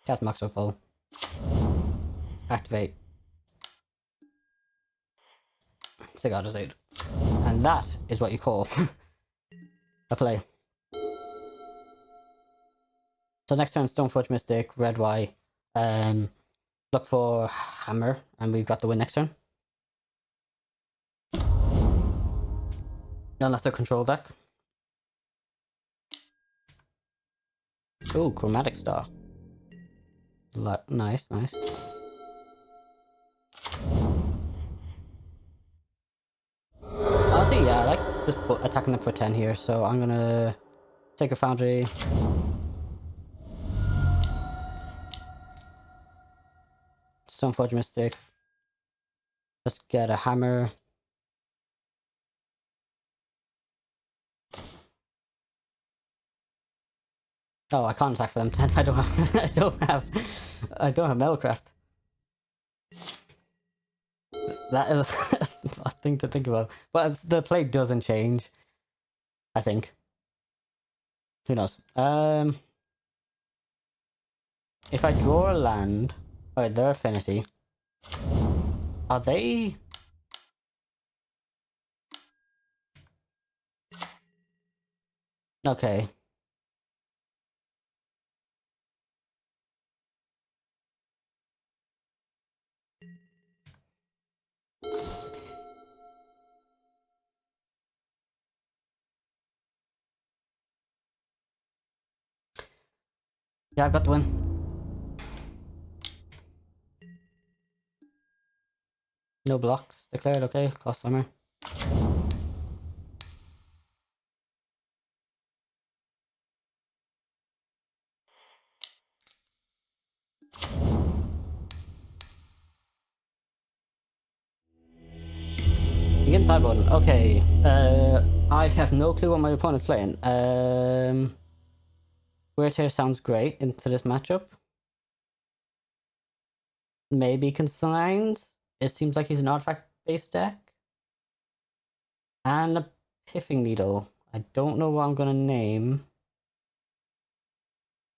Cast Max Opal. Activate. Cigar Aid. And that is what you call a play. So next turn, Stoneforge Mystic, red, white. Look for Hammer, and we've got the win next turn. Unless they're control deck. Ooh, Chromatic Star. Nice, nice. Honestly, yeah, I like just attacking them for 10 here, so I'm gonna take a Foundry. Stoneforge Mystic. Let's get a Hammer. Oh, I can't attack for them 10. I don't have I don't have Metalcraft. That is a smart thing to think about. But the play doesn't change, I think. Who knows? If I draw a land, oh, their affinity. Are they? Okay. Yeah, I got the win. No blocks declared, okay. Cost summer. Begin sideboard. Okay. I have no clue what my opponent's playing. Weird Hair sounds great into this matchup. Maybe Consigned. It seems like he's an artifact-based deck. And a Piffing Needle. I don't know what I'm gonna name.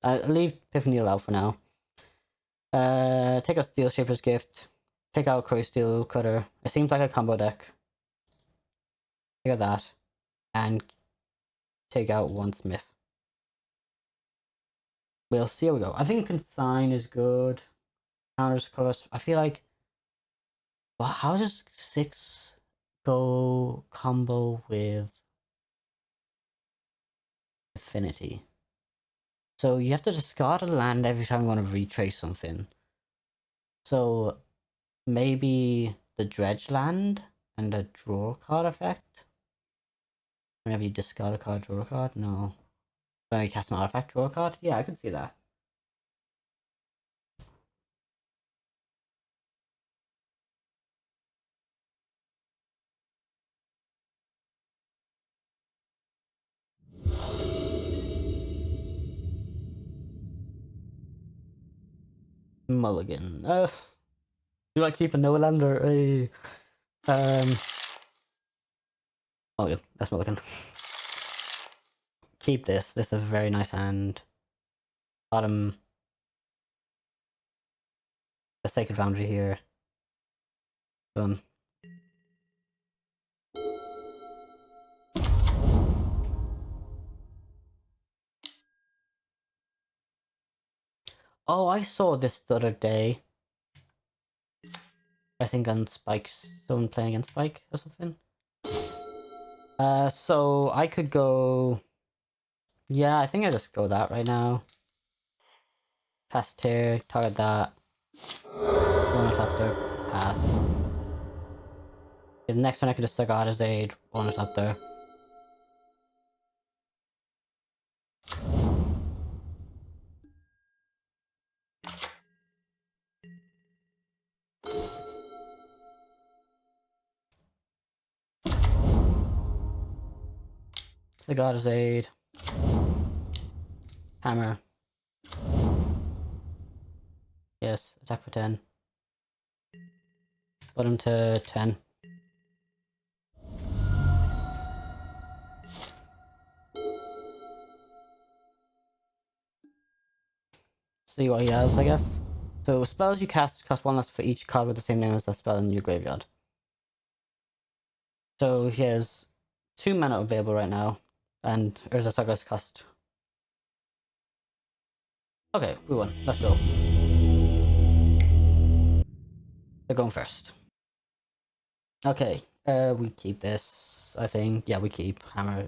I'll leave Piffing Needle out for now. Take out Steel Shaper's Gift. Take out Cori-Steel Cutter. It seems like a combo deck. Take out that. And take out one Smith. We'll see how we go. I think Consign is good. Counters colors. I feel like. Well, how does 6 go combo with Affinity? So you have to discard a land every time you want to retrace something. So maybe the Dredge land and a draw card effect? Whenever you discard a card, draw a card? No. When you cast an artifact, draw a card? Yeah, I could see that. Mulligan. Do I keep a no land or a Mulligan. That's Mulligan. Keep this. This is a very nice hand. Bottom. The Sacred Foundry here. Done. Oh, I saw this the other day. I think on Spike's. Someone playing against Spike or something. So I could go. Yeah, I think I just go that right now. Pass here, target that. One on top there, pass. The next one I could just Cigar Aid, one on top there. Cigar Aid. Hammer. Yes, attack for 10. Put him to 10. see what he has, I guess. So spells you cast cost 1 less for each card with the same name as that spell in your graveyard. So he has 2 mana available right now, and Urza Saga's cost. Okay, we won. Let's go. They're going first. Okay, we keep this, I think. Yeah, we keep Hammer.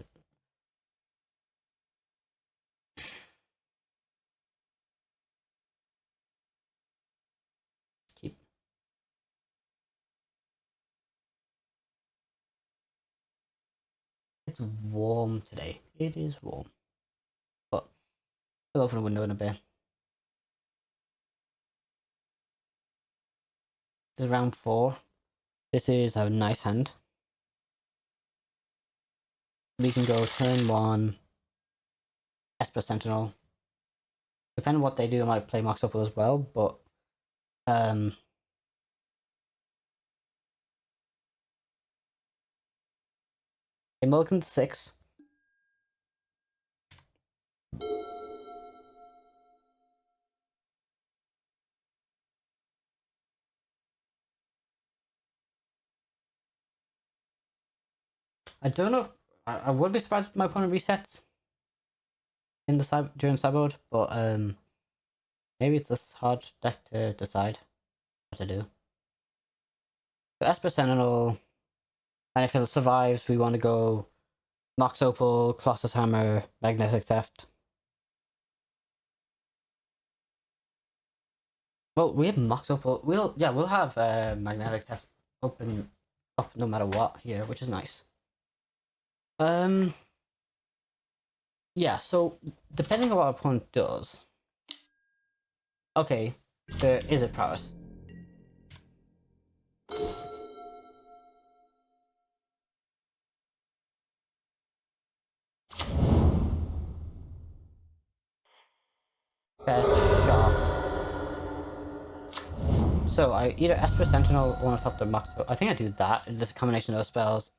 Keep. It's warm today. It is warm. But we'll open a window in a bit. This is round 4. This is a nice hand. We can go turn 1, Esper Sentinel. Depending on what they do, I might play Mox Opal as well, but a mulligan to 6. I don't know if I would be surprised if my opponent resets in the during sideboard, but maybe it's this hard deck to decide what to do. So Esper Sentinel, and if it survives, we want to go Mox Opal, Colossus Hammer, Magnetic Theft. Well, we have Mox Opal. We'll have Magnetic Theft open up no matter what here, which is nice. Yeah, so depending on what our opponent does. Okay, there is Izzet Prowess. Fetch, Shock. So I either Esper Sentinel or on top the Mox. I think I do that. It's just a combination of those spells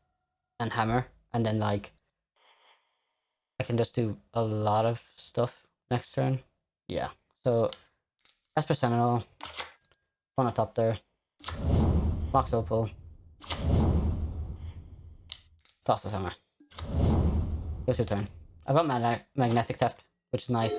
and Hammer, and then like I can just do a lot of stuff next turn. Yeah. So Esper Sentinel on the top there. Mox Opal. Toss the Hammer. Goes your turn. I've got Magnetic Theft, which is nice.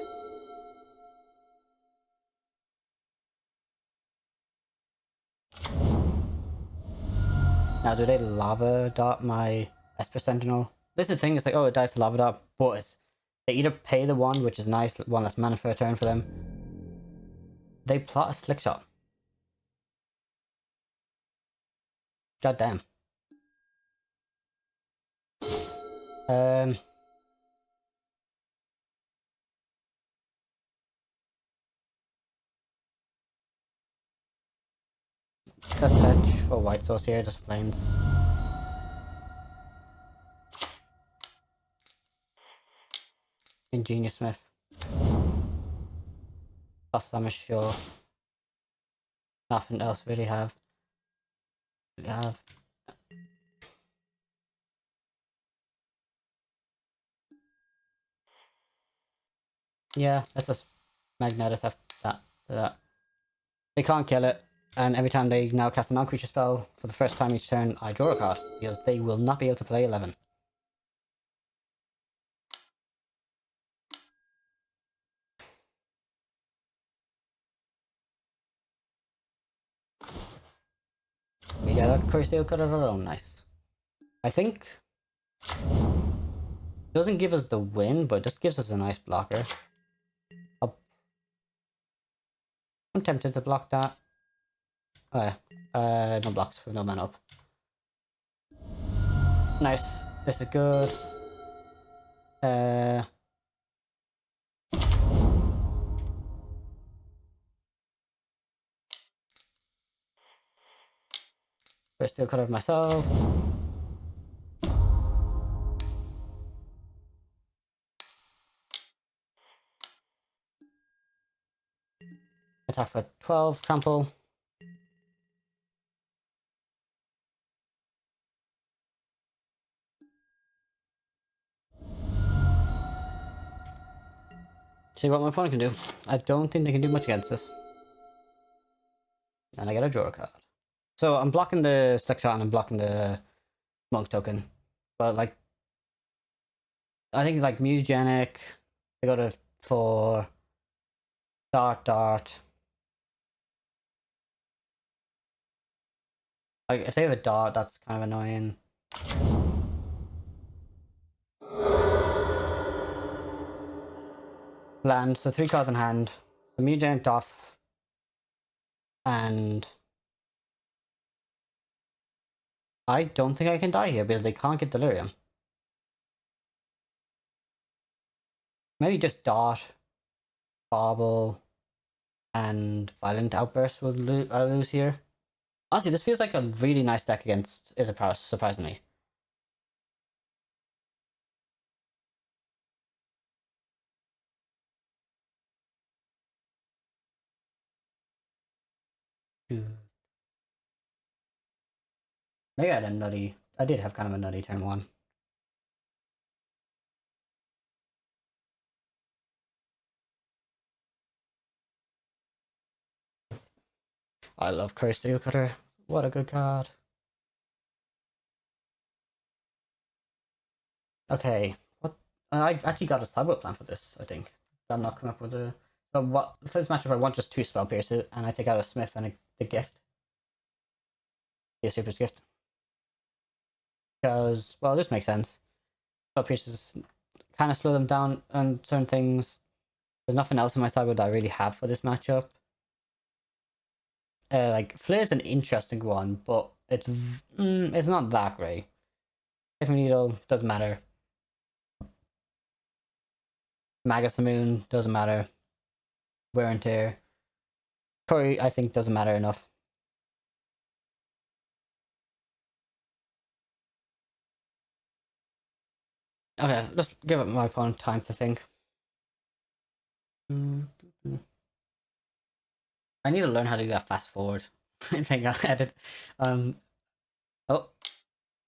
Now, do they Lava Dart my Esper Sentinel? This is the thing, it's like, oh, it dies to Lava Dart, but it's, they either pay the 1, which is nice, 1 less mana for a turn for them. They plot a Slick Shot. God damn. Just fetch for white source here, just plains. Ingenious Smith. Plus, I'm sure. Nothing else really have. Yeah, let's just Magnetic Theft that. They can't kill it, and every time they now cast a non-creature spell, for the first time each turn, I draw a card, because they will not be able to play 11. We got a Cori-Steel Cutters of our own, nice. I think doesn't give us the win, but just gives us a nice blocker. I'm tempted to block that. Oh yeah, no blocks with no mana up. Nice, this is good. First Steel Cutter myself. Attack for 12, trample. see what my opponent can do. I don't think they can do much against this. And I get a draw card. So I'm blocking the Slick Shot and I'm blocking the Monk token. But like, I think like Mutagenic, they go to 4, Dart. Like, if they have a Dart, that's kind of annoying. Land, so 3 cards in hand. So Mutagenic off. And I don't think I can die here because they can't get Delirium. Maybe just Dart, Bobble, and Violent Outburst will lose here. Honestly, this feels like a really nice deck against Izzet Prowess, surprisingly. Maybe I had a nutty. I did have kind of a nutty turn 1. I love Cori-Steel Cutter. What a good card. Okay, what? I actually got a sideboard plan for this, I think. I'm not coming up with a... So what, for this matchup I want just 2 Spell Pierces, and I take out a Smith and the Gift. The Super's Gift. Because, well, this makes sense. Spell Pierces kind of slow them down on certain things. There's nothing else in my sideboard that I really have for this matchup. Like, Flare's an interesting one, but it's not that great. Different Needle, doesn't matter. Magus the Moon, doesn't matter. Wear and Tear. Cori, I think, doesn't matter enough. Okay, let's give my opponent time to think. I need to learn how to do that fast forward. I think I'll edit. Oh,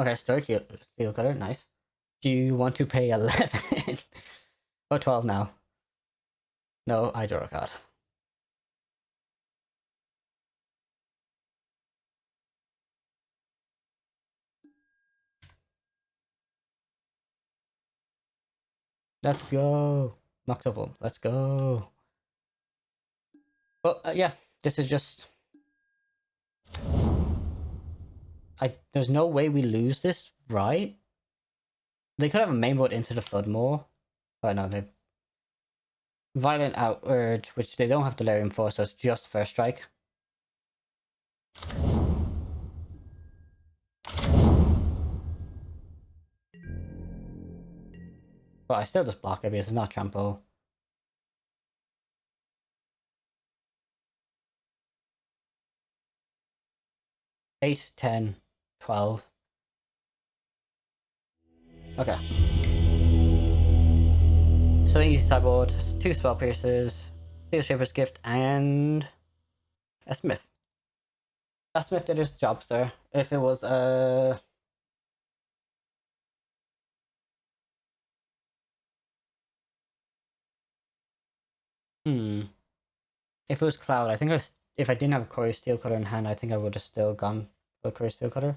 okay, Steel Cutter, nice. Do you want to pay 11? Oh, 12 now. No, I draw a card. Let's go. Noxable, let's go. But yeah, this is just... There's no way we lose this, right? They could have a mainboard into the Floodmore. But no, they've... Violent Outrage, which they don't have Delirium for, so it's just First Strike. But I still just block it because it's not trample. 8, 10, 12. Okay. So easy sideboard, 2 Spell Pierces, Steel Shaper's Gift, and a Smith. That Smith did his job there. If it was if it was Cloud, I think if I didn't have a Cori-Steel Cutter in hand, I think I would have still gone for Cori-Steel Cutter.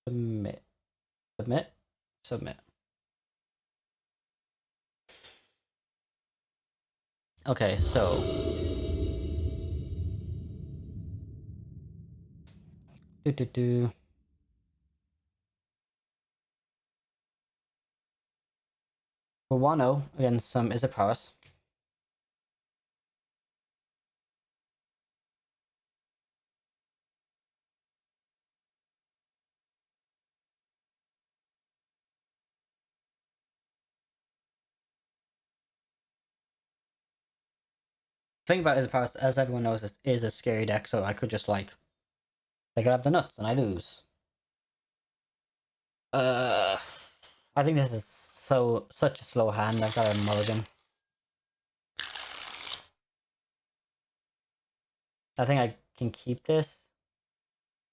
Submit. Submit. Submit. Okay, so... We're 1-0 against some Izzet Prowess. The thing about Izzet Prowess, as everyone knows, it is a scary deck, so I could just like... They could have the nuts and I lose. I think this is such a slow hand. I've got a mulligan. I think I can keep this.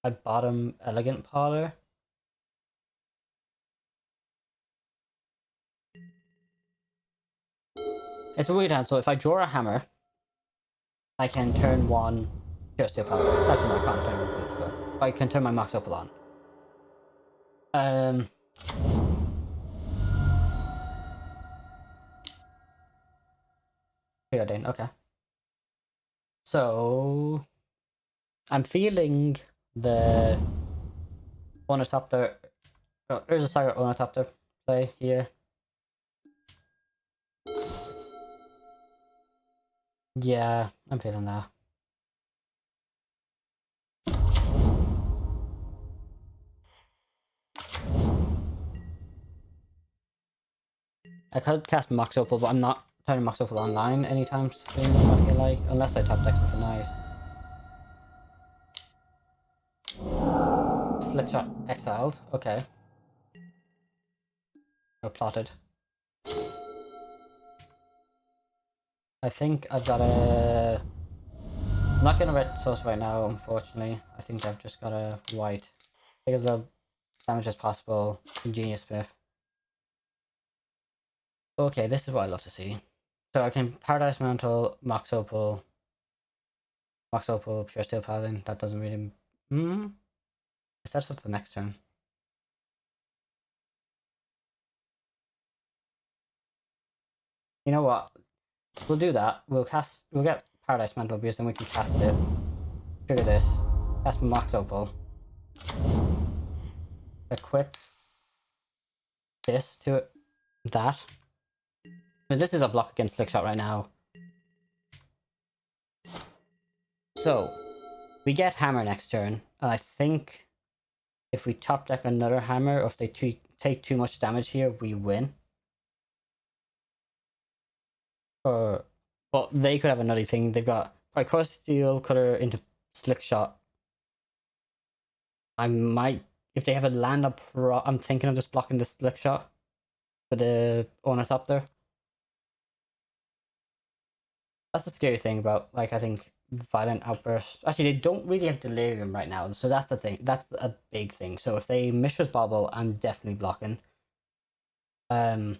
I bottom Elegant Parlor. It's a weird hand, so if I draw a hammer, I can turn one Cori-Steel Cutters. Actually, no, I can't turn one, but I can turn my Mox Opal on. Preordain, okay. So I'm feeling the Ornithopter, Urza Saga Ornithopter play here. Yeah, I'm feeling that. I could cast Mox Opal, but I'm not turning Mox Opal online anytime soon, I feel like, unless I top deck something nice. Slipshot exiled, okay. Or plotted. I think I've got a... I'm not getting a red source right now, unfortunately. I think I've just got a white. Take as little damage as possible. Ingenious Smith. Okay, this is what I love to see. So I can Paradise Mantle, Mox Opal, Pure Steel Paladin. That doesn't really... That's up for next turn. You know what? We'll do that. We'll get Paradise Mantle because then we can cast it. Trigger this. Cast Mox Opal. Equip this to that. Because this is a block against Slickshot right now. So, we get Hammer next turn. And I think if we top deck another Hammer, or if they take too much damage here, we win. But they could have another thing. They've got Cori-Steel Cutter into Slickshot. I might, if they have a land, I'm thinking of just blocking the Slickshot for the Ornithopter. That's the scary thing about, like, I think Violent Outburst. Actually, they don't really have Delirium right now, so that's the thing. That's a big thing. So if they Mishra's Bauble, I'm definitely blocking. I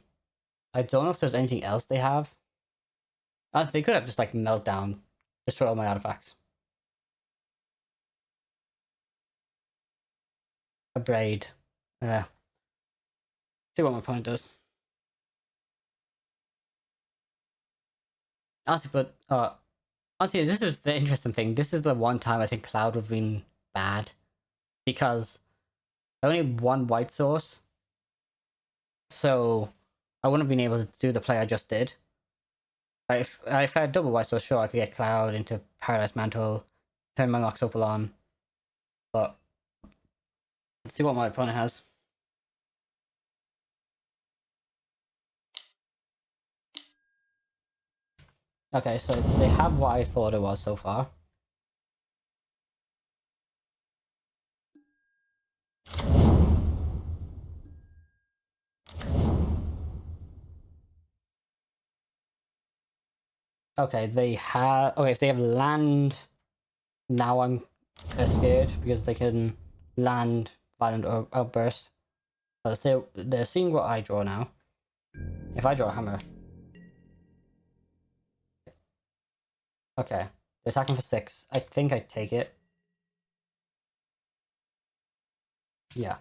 don't know if there's anything else they have. They could have just like Meltdown, destroy all my artifacts. A Braid. See what my opponent does. Honestly, but honestly, this is the interesting thing. This is the one time I think Cloud would have been bad, because I only have one white source, so I wouldn't have been able to do the play I just did. If I had double white source, sure, I could get Cloud into Paradise Mantle, turn my Mox Opal on, but let's see what my opponent has. Okay, so they have what I thought it was so far. Okay, they have... Okay, if they have land, now I'm scared, because they can land Violent Outburst. But they're seeing what I draw now. If I draw a Hammer... Okay, they're attacking for 6. I think I take it. Yeah.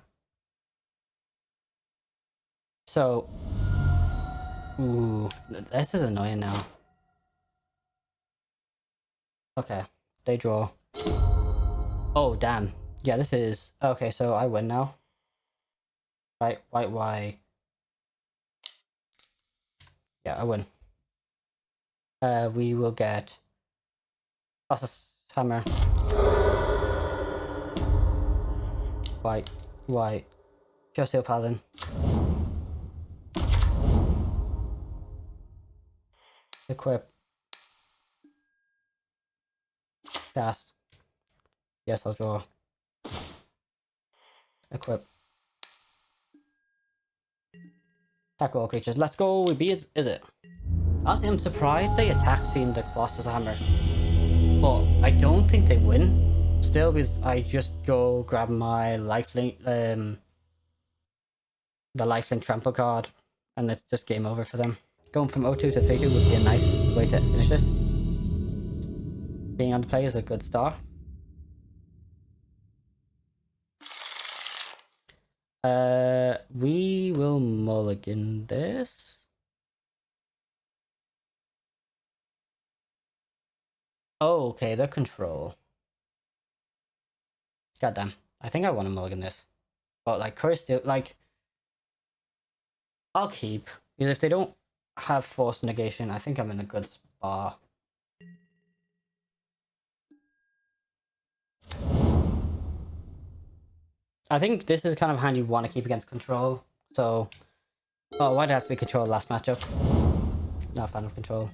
So... Ooh, this is annoying now. Okay, they draw. Oh, damn. Yeah, this is... Okay, so I win now. Right, white. Yeah, I win. We will get... Process Hammer. White. Jeskai Paladin. Equip. Cast. Yes, I'll draw. Equip. Attack all creatures. Let's go. We beat Izzet. Honestly, I'm surprised they attack seeing the Colossus Hammer. But I don't think they win. Still, because I just go grab my lifelink, the lifelink trample card, and it's just game over for them. going from 0-2 to 3-2 would be a nice way to finish this. Being on the play is a good start. We will mulligan this. Oh, okay, the control. Goddamn. I think I want to mulligan this. But like Cori-Steel, like I'll keep. Because if they don't have force negation, I think I'm in a good spot. I think this is kind of a hand you want to keep against control. So, oh, why'd it have to be control last matchup? Not a fan of control.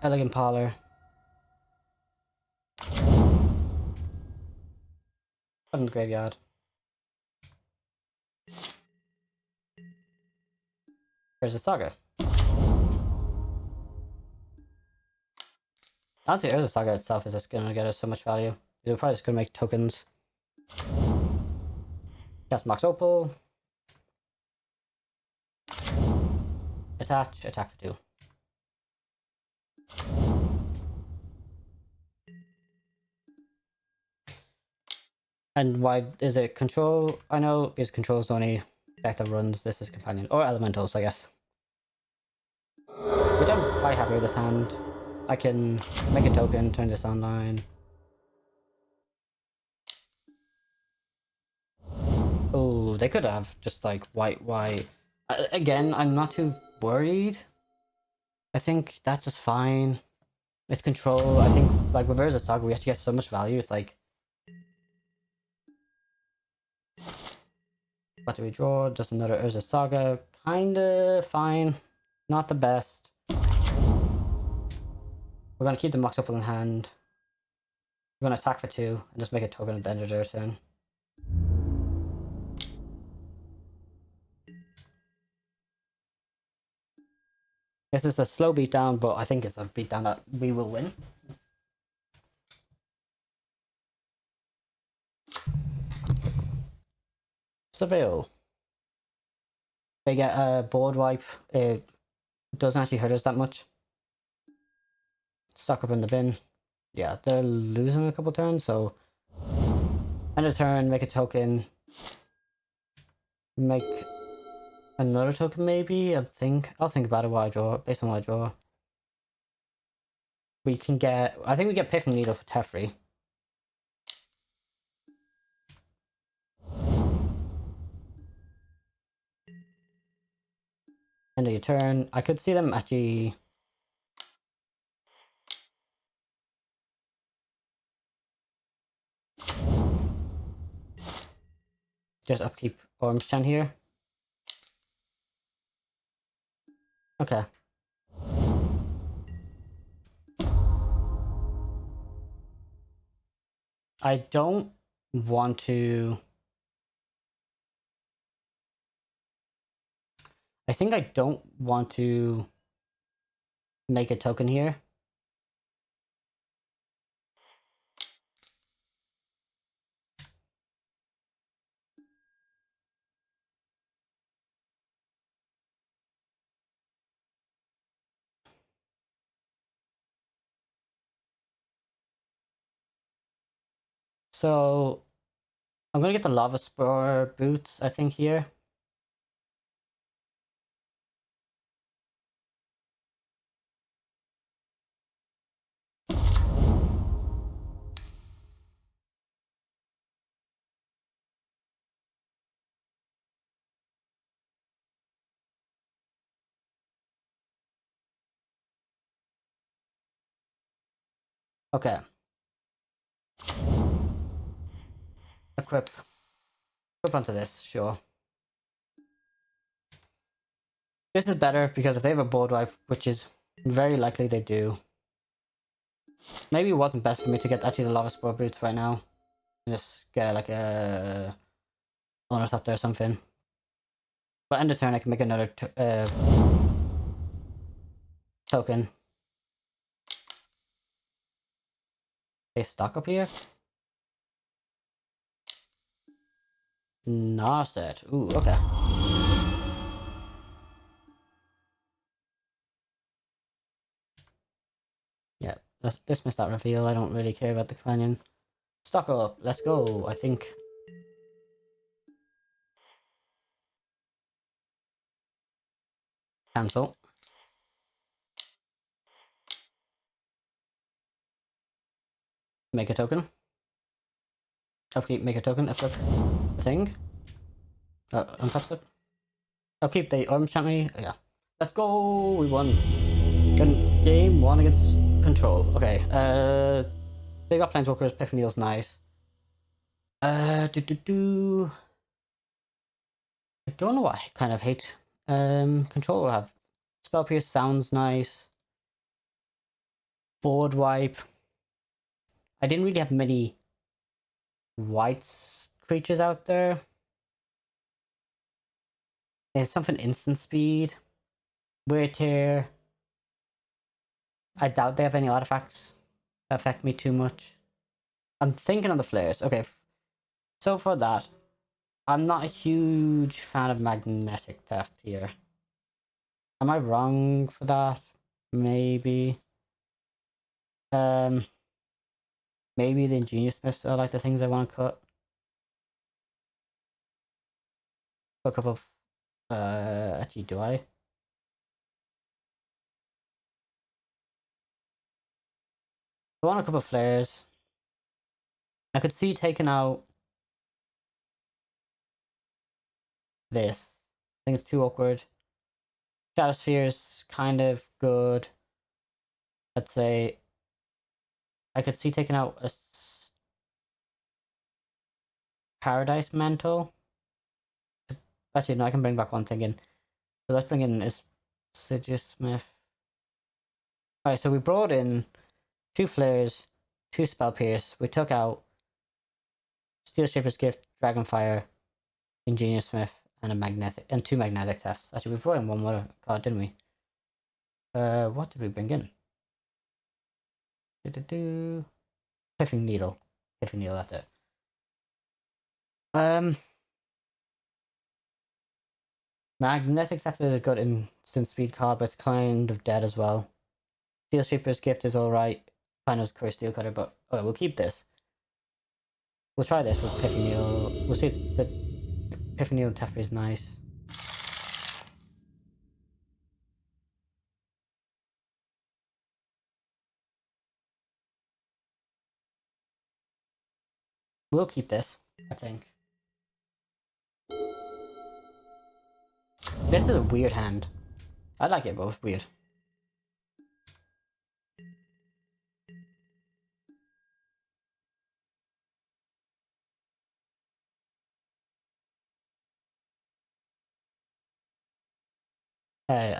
Elegant Parlor. Put in the graveyard. There's a Saga. Honestly, Urza Saga itself is just gonna get us so much value. We're probably just gonna make tokens. Cast Mox Opal. Attach, attack for 2. And why is it control? I know, because control is the only deck that runs this is companion. Or elementals, I guess. Which I'm quite happy with this hand. I can make a token, turn this online. Oh, they could have just like white. Again, I'm not too worried. I think that's just fine. It's control. I think like with Urza Saga, we have to get so much value. It's like, what do we draw? Just another Urza Saga. Kinda fine. Not the best. We're gonna keep the Mox Opal in hand. We're gonna attack for 2 and just make a token at the end of their turn. This is a slow beatdown, but I think it's a beatdown that we will win. Surveil. They get a board wipe. It doesn't actually hurt us that much. Stock up in the bin. Yeah, they're losing a couple turns, so end of turn, make a token. Make another token maybe. I'll think about it while I draw, based on what I draw. We can get, I think we get Piff and Needle for Teferi. End of your turn. I could see them actually just upkeep Orange Chan here. Okay. I don't want to... I think I don't want to make a token here. So I'm gonna get the Lava Spore boots, I think, here. Okay. Equip. Equip onto this, sure. This is better because if they have a board wipe, which is very likely they do. Maybe it wasn't best for me to get actually the Lava Spore boots right now. Just get like a bonus up there or something. But end of turn I can make another token. They stock up here. Narset. Ooh, okay. Yeah, let's dismiss that reveal. I don't really care about the companion. Stock up. Let's go. I think. Cancel. Make a token. Okay, make a token. Flip the thing. Untouch it. I'll keep the arms chant me. Yeah. Let's go. We won. Good game. One against control. Okay. They got planeswalkers. Epiphany's nice. I don't know what I kind of hate. Control will have Spell Pierce sounds nice. Board wipe. I didn't really have many white creatures out there. There's something instant speed. Weird Tear. I doubt they have any artifacts that affect me too much. I'm thinking on the flares. Okay, so for that, I'm not a huge fan of Magnetic Theft here. Am I wrong for that? Maybe. Maybe the Ingenious Smiths are like the things I want to cut. A couple of actually do I? I want a couple of flares. I could see taking out this. I think it's too awkward. Stratosphere's kind of good. Let's say I could see taking out a Paradise Mantle. Actually, no, I can bring back one thing in. So let's bring in Izzet Smith. Alright, so we brought in 2 flares, 2 Spell Pierce. We took out Steel Shaper's Gift, Dragonfire, Ingenious Smith, and a 2 magnetic thefts. Actually, we brought in one more card, didn't we? What did we bring in? Piffing Needle. Piffing Needle, that's it. Magnetic Theft is a good instant speed card, but it's kind of dead as well. Steel Shaper's Gift is alright. Fine as Cori-Steel Cutter, but okay, we'll keep this. We'll try this with Piffing Needle. We'll see the Piffing Needle Teferi is nice. We'll keep this, I think. This is a weird hand. I like it, but it's weird. Hey,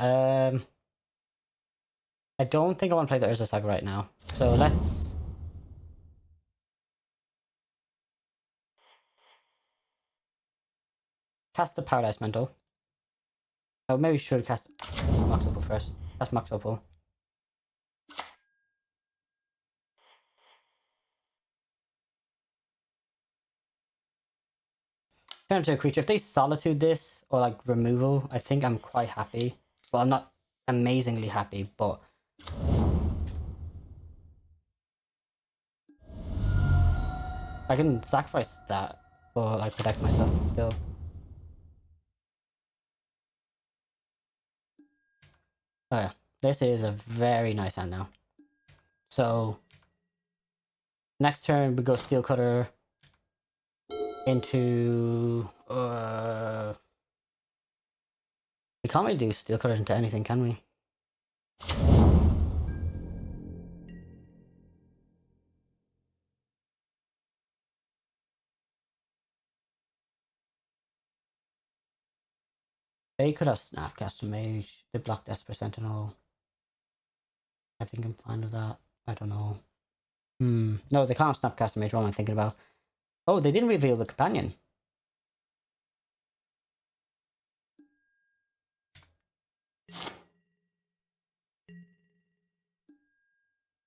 I don't think I want to play the Urza Saga right now. So let's cast the Paradise Mantle. Oh, maybe we should cast Mox Opal first. Cast Mox Opal. Turn into a creature. If they Solitude this, or like removal, I think I'm quite happy. Well, I'm not amazingly happy, but I can sacrifice that for like protect my stuff still. Oh yeah, this is a very nice hand now. So next turn we go Steel Cutter into we can't really do Steel Cutter into anything, can we? They could have Snapcaster Mage. They blocked Esper Sentinel. I think I'm fine with that. I don't know. No, they can't Snapcaster Mage. What am I thinking about? Oh, they didn't reveal the companion.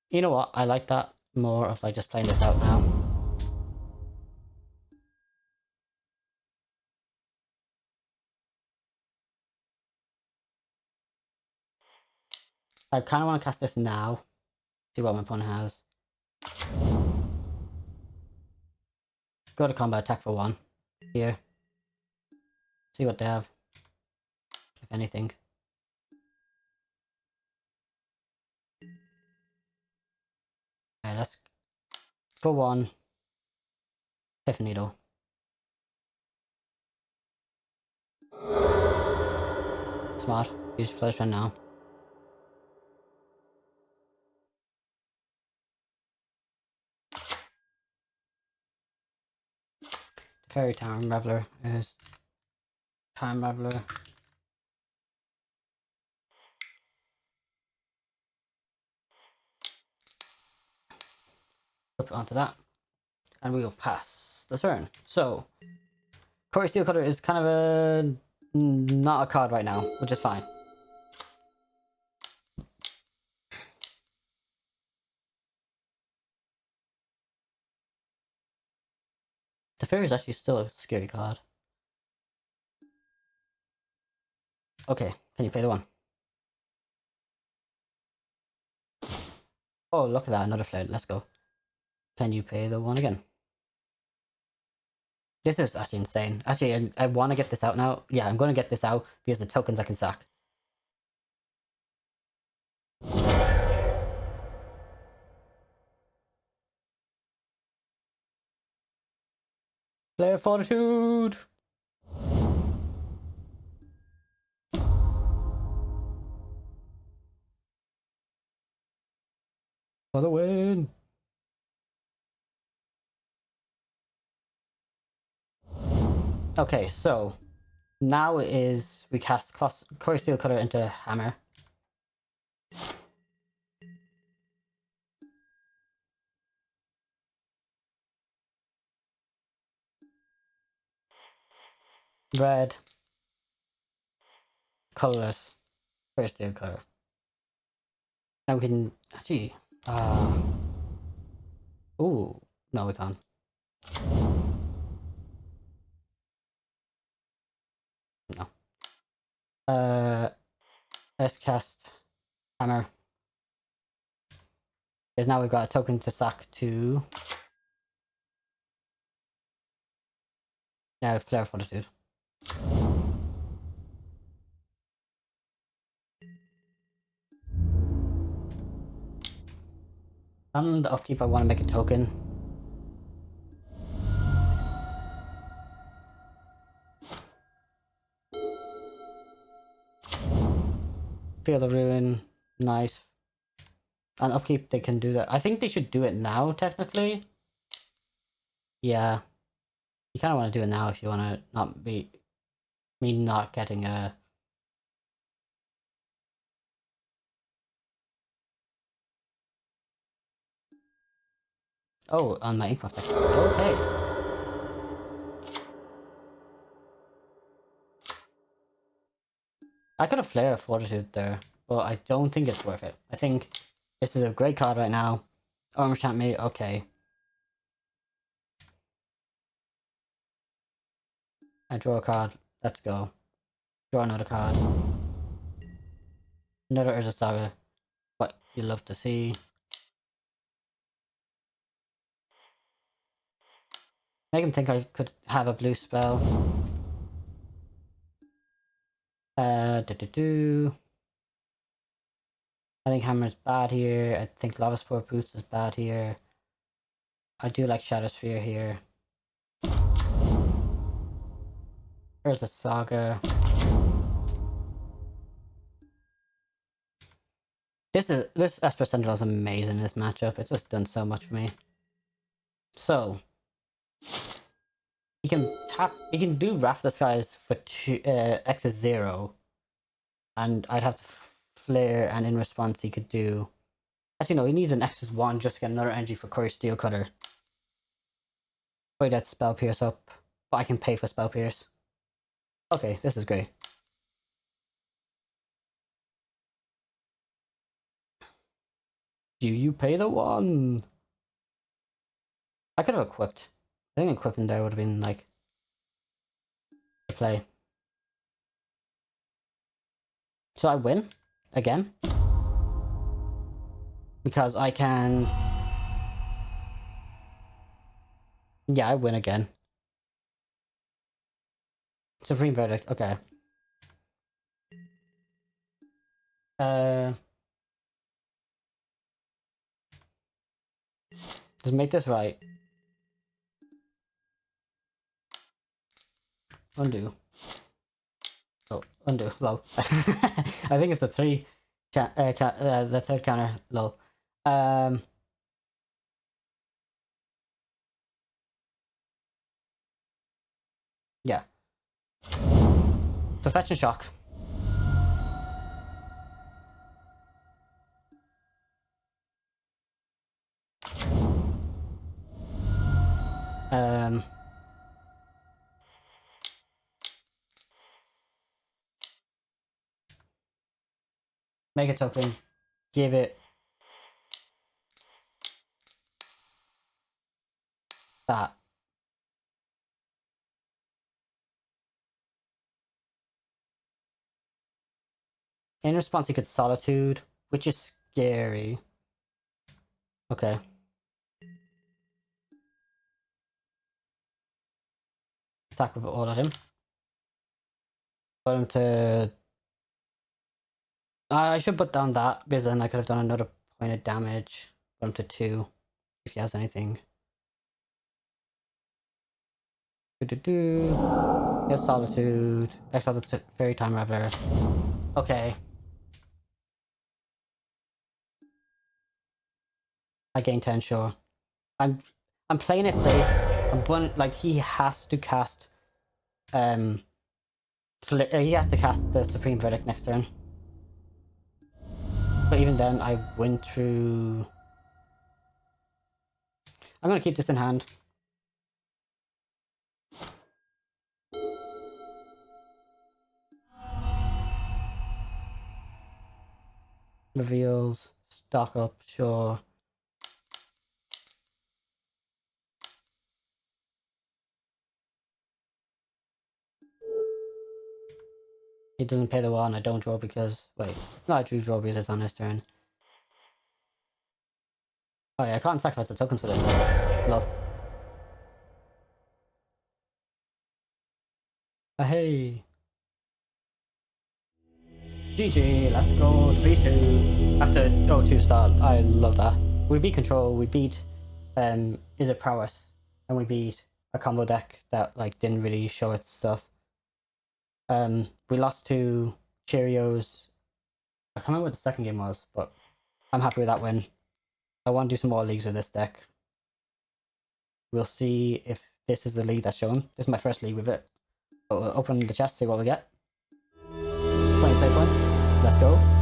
You know what? I like that more of like just playing this out now. I kind of want to cast this now. See what my opponent has. Go to combat attack for 1. Here. See what they have. If anything. Alright, let's go 1. Pith Needle. Smart. Use Flash Run now. Fairy Time Reveler is Time Reveler. Up onto that. And we will pass the turn. So Cori-Steel Cutter is kind of a not a card right now, which is fine. The Fairy is actually still a scary card. Okay, can you play the 1? Oh, look at that, another Flare. Let's go. Can you pay the 1 again? This is actually insane. Actually, I want to get this out now. Yeah, I'm going to get this out because the tokens I can sack. Flare Fortitude! For the win! Okay, so now it is we cast Cori-Steel Cutter into Hammer. Red. Colorless. Cori-Steel Cutter. Now we can actually ooh, no we can't. No. Let's cast Hammer. Because now we've got a token to sack to now Flare Fortitude. On the upkeep I want to make a token. Field of Ruin, nice. On upkeep they can do that. I think they should do it now, technically. Yeah. You kind of want to do it now if you want to not be... me not getting a... Oh, on my Inkmoth deck. Okay. I could have Flare Fortitude there, but I don't think it's worth it. I think this is a great card right now. Orange Champ me, okay. I draw a card, let's go. Draw another card. Another Urza Saga. What you love to see. Make him think I could have a blue spell. I think Hammer's bad here. I think Lava Spore Boots is bad here. I do like Shadow Sphere here. There's a Saga. This Esper Sentinel is amazing in this matchup. It's just done so much for me. So you can do Wrath of the Skies for X is 0. And I'd have to flare, and in response he could do... Actually no, he needs an X is 1 just to get another energy for Cori-Steel Cutter. Play that Spell Pierce up, but I can pay for Spell Pierce. Okay, this is great. Do you pay the 1? I could have equipped. I think equipping there would have been like the play. So I win again. Because I can... Yeah, I win again. Supreme Verdict, okay. Just make this right. Undo. Oh, undo. Lol. I think it's the the third counter. Lol. Yeah. So fetch and shock. Make a token. Give it that. In response, you could Solitude, which is scary. Okay. Attack with all at him. Put him to... I should put down that, because then I could have done another point of damage. Put him to 2, if he has anything. Yes, Solitude. Exile the Fairy Time Reveler. Okay. I gain 10, sure. I'm playing it safe. Like, he has to cast he has to cast the Supreme Verdict next turn. But even then, I win through... I'm gonna keep this in hand. Reveals, stock up, sure. He doesn't pay the one, I don't draw because... Wait, no, I do draw because it's on his turn. Oh yeah, I can't sacrifice the tokens for this. Love. Hey! GG, let's go, 3-2. After 0-2 start, I love that. We beat Control, we beat Izzet Prowess, and we beat a combo deck that like didn't really show its stuff. We lost to Cheerios. I can't remember what the second game was, but I'm happy with that win. I want to do some more leagues with this deck. We'll see if this is the league that's shown. This is my first league with it. So we'll open the chest, see what we get. 20 play points. Let's go.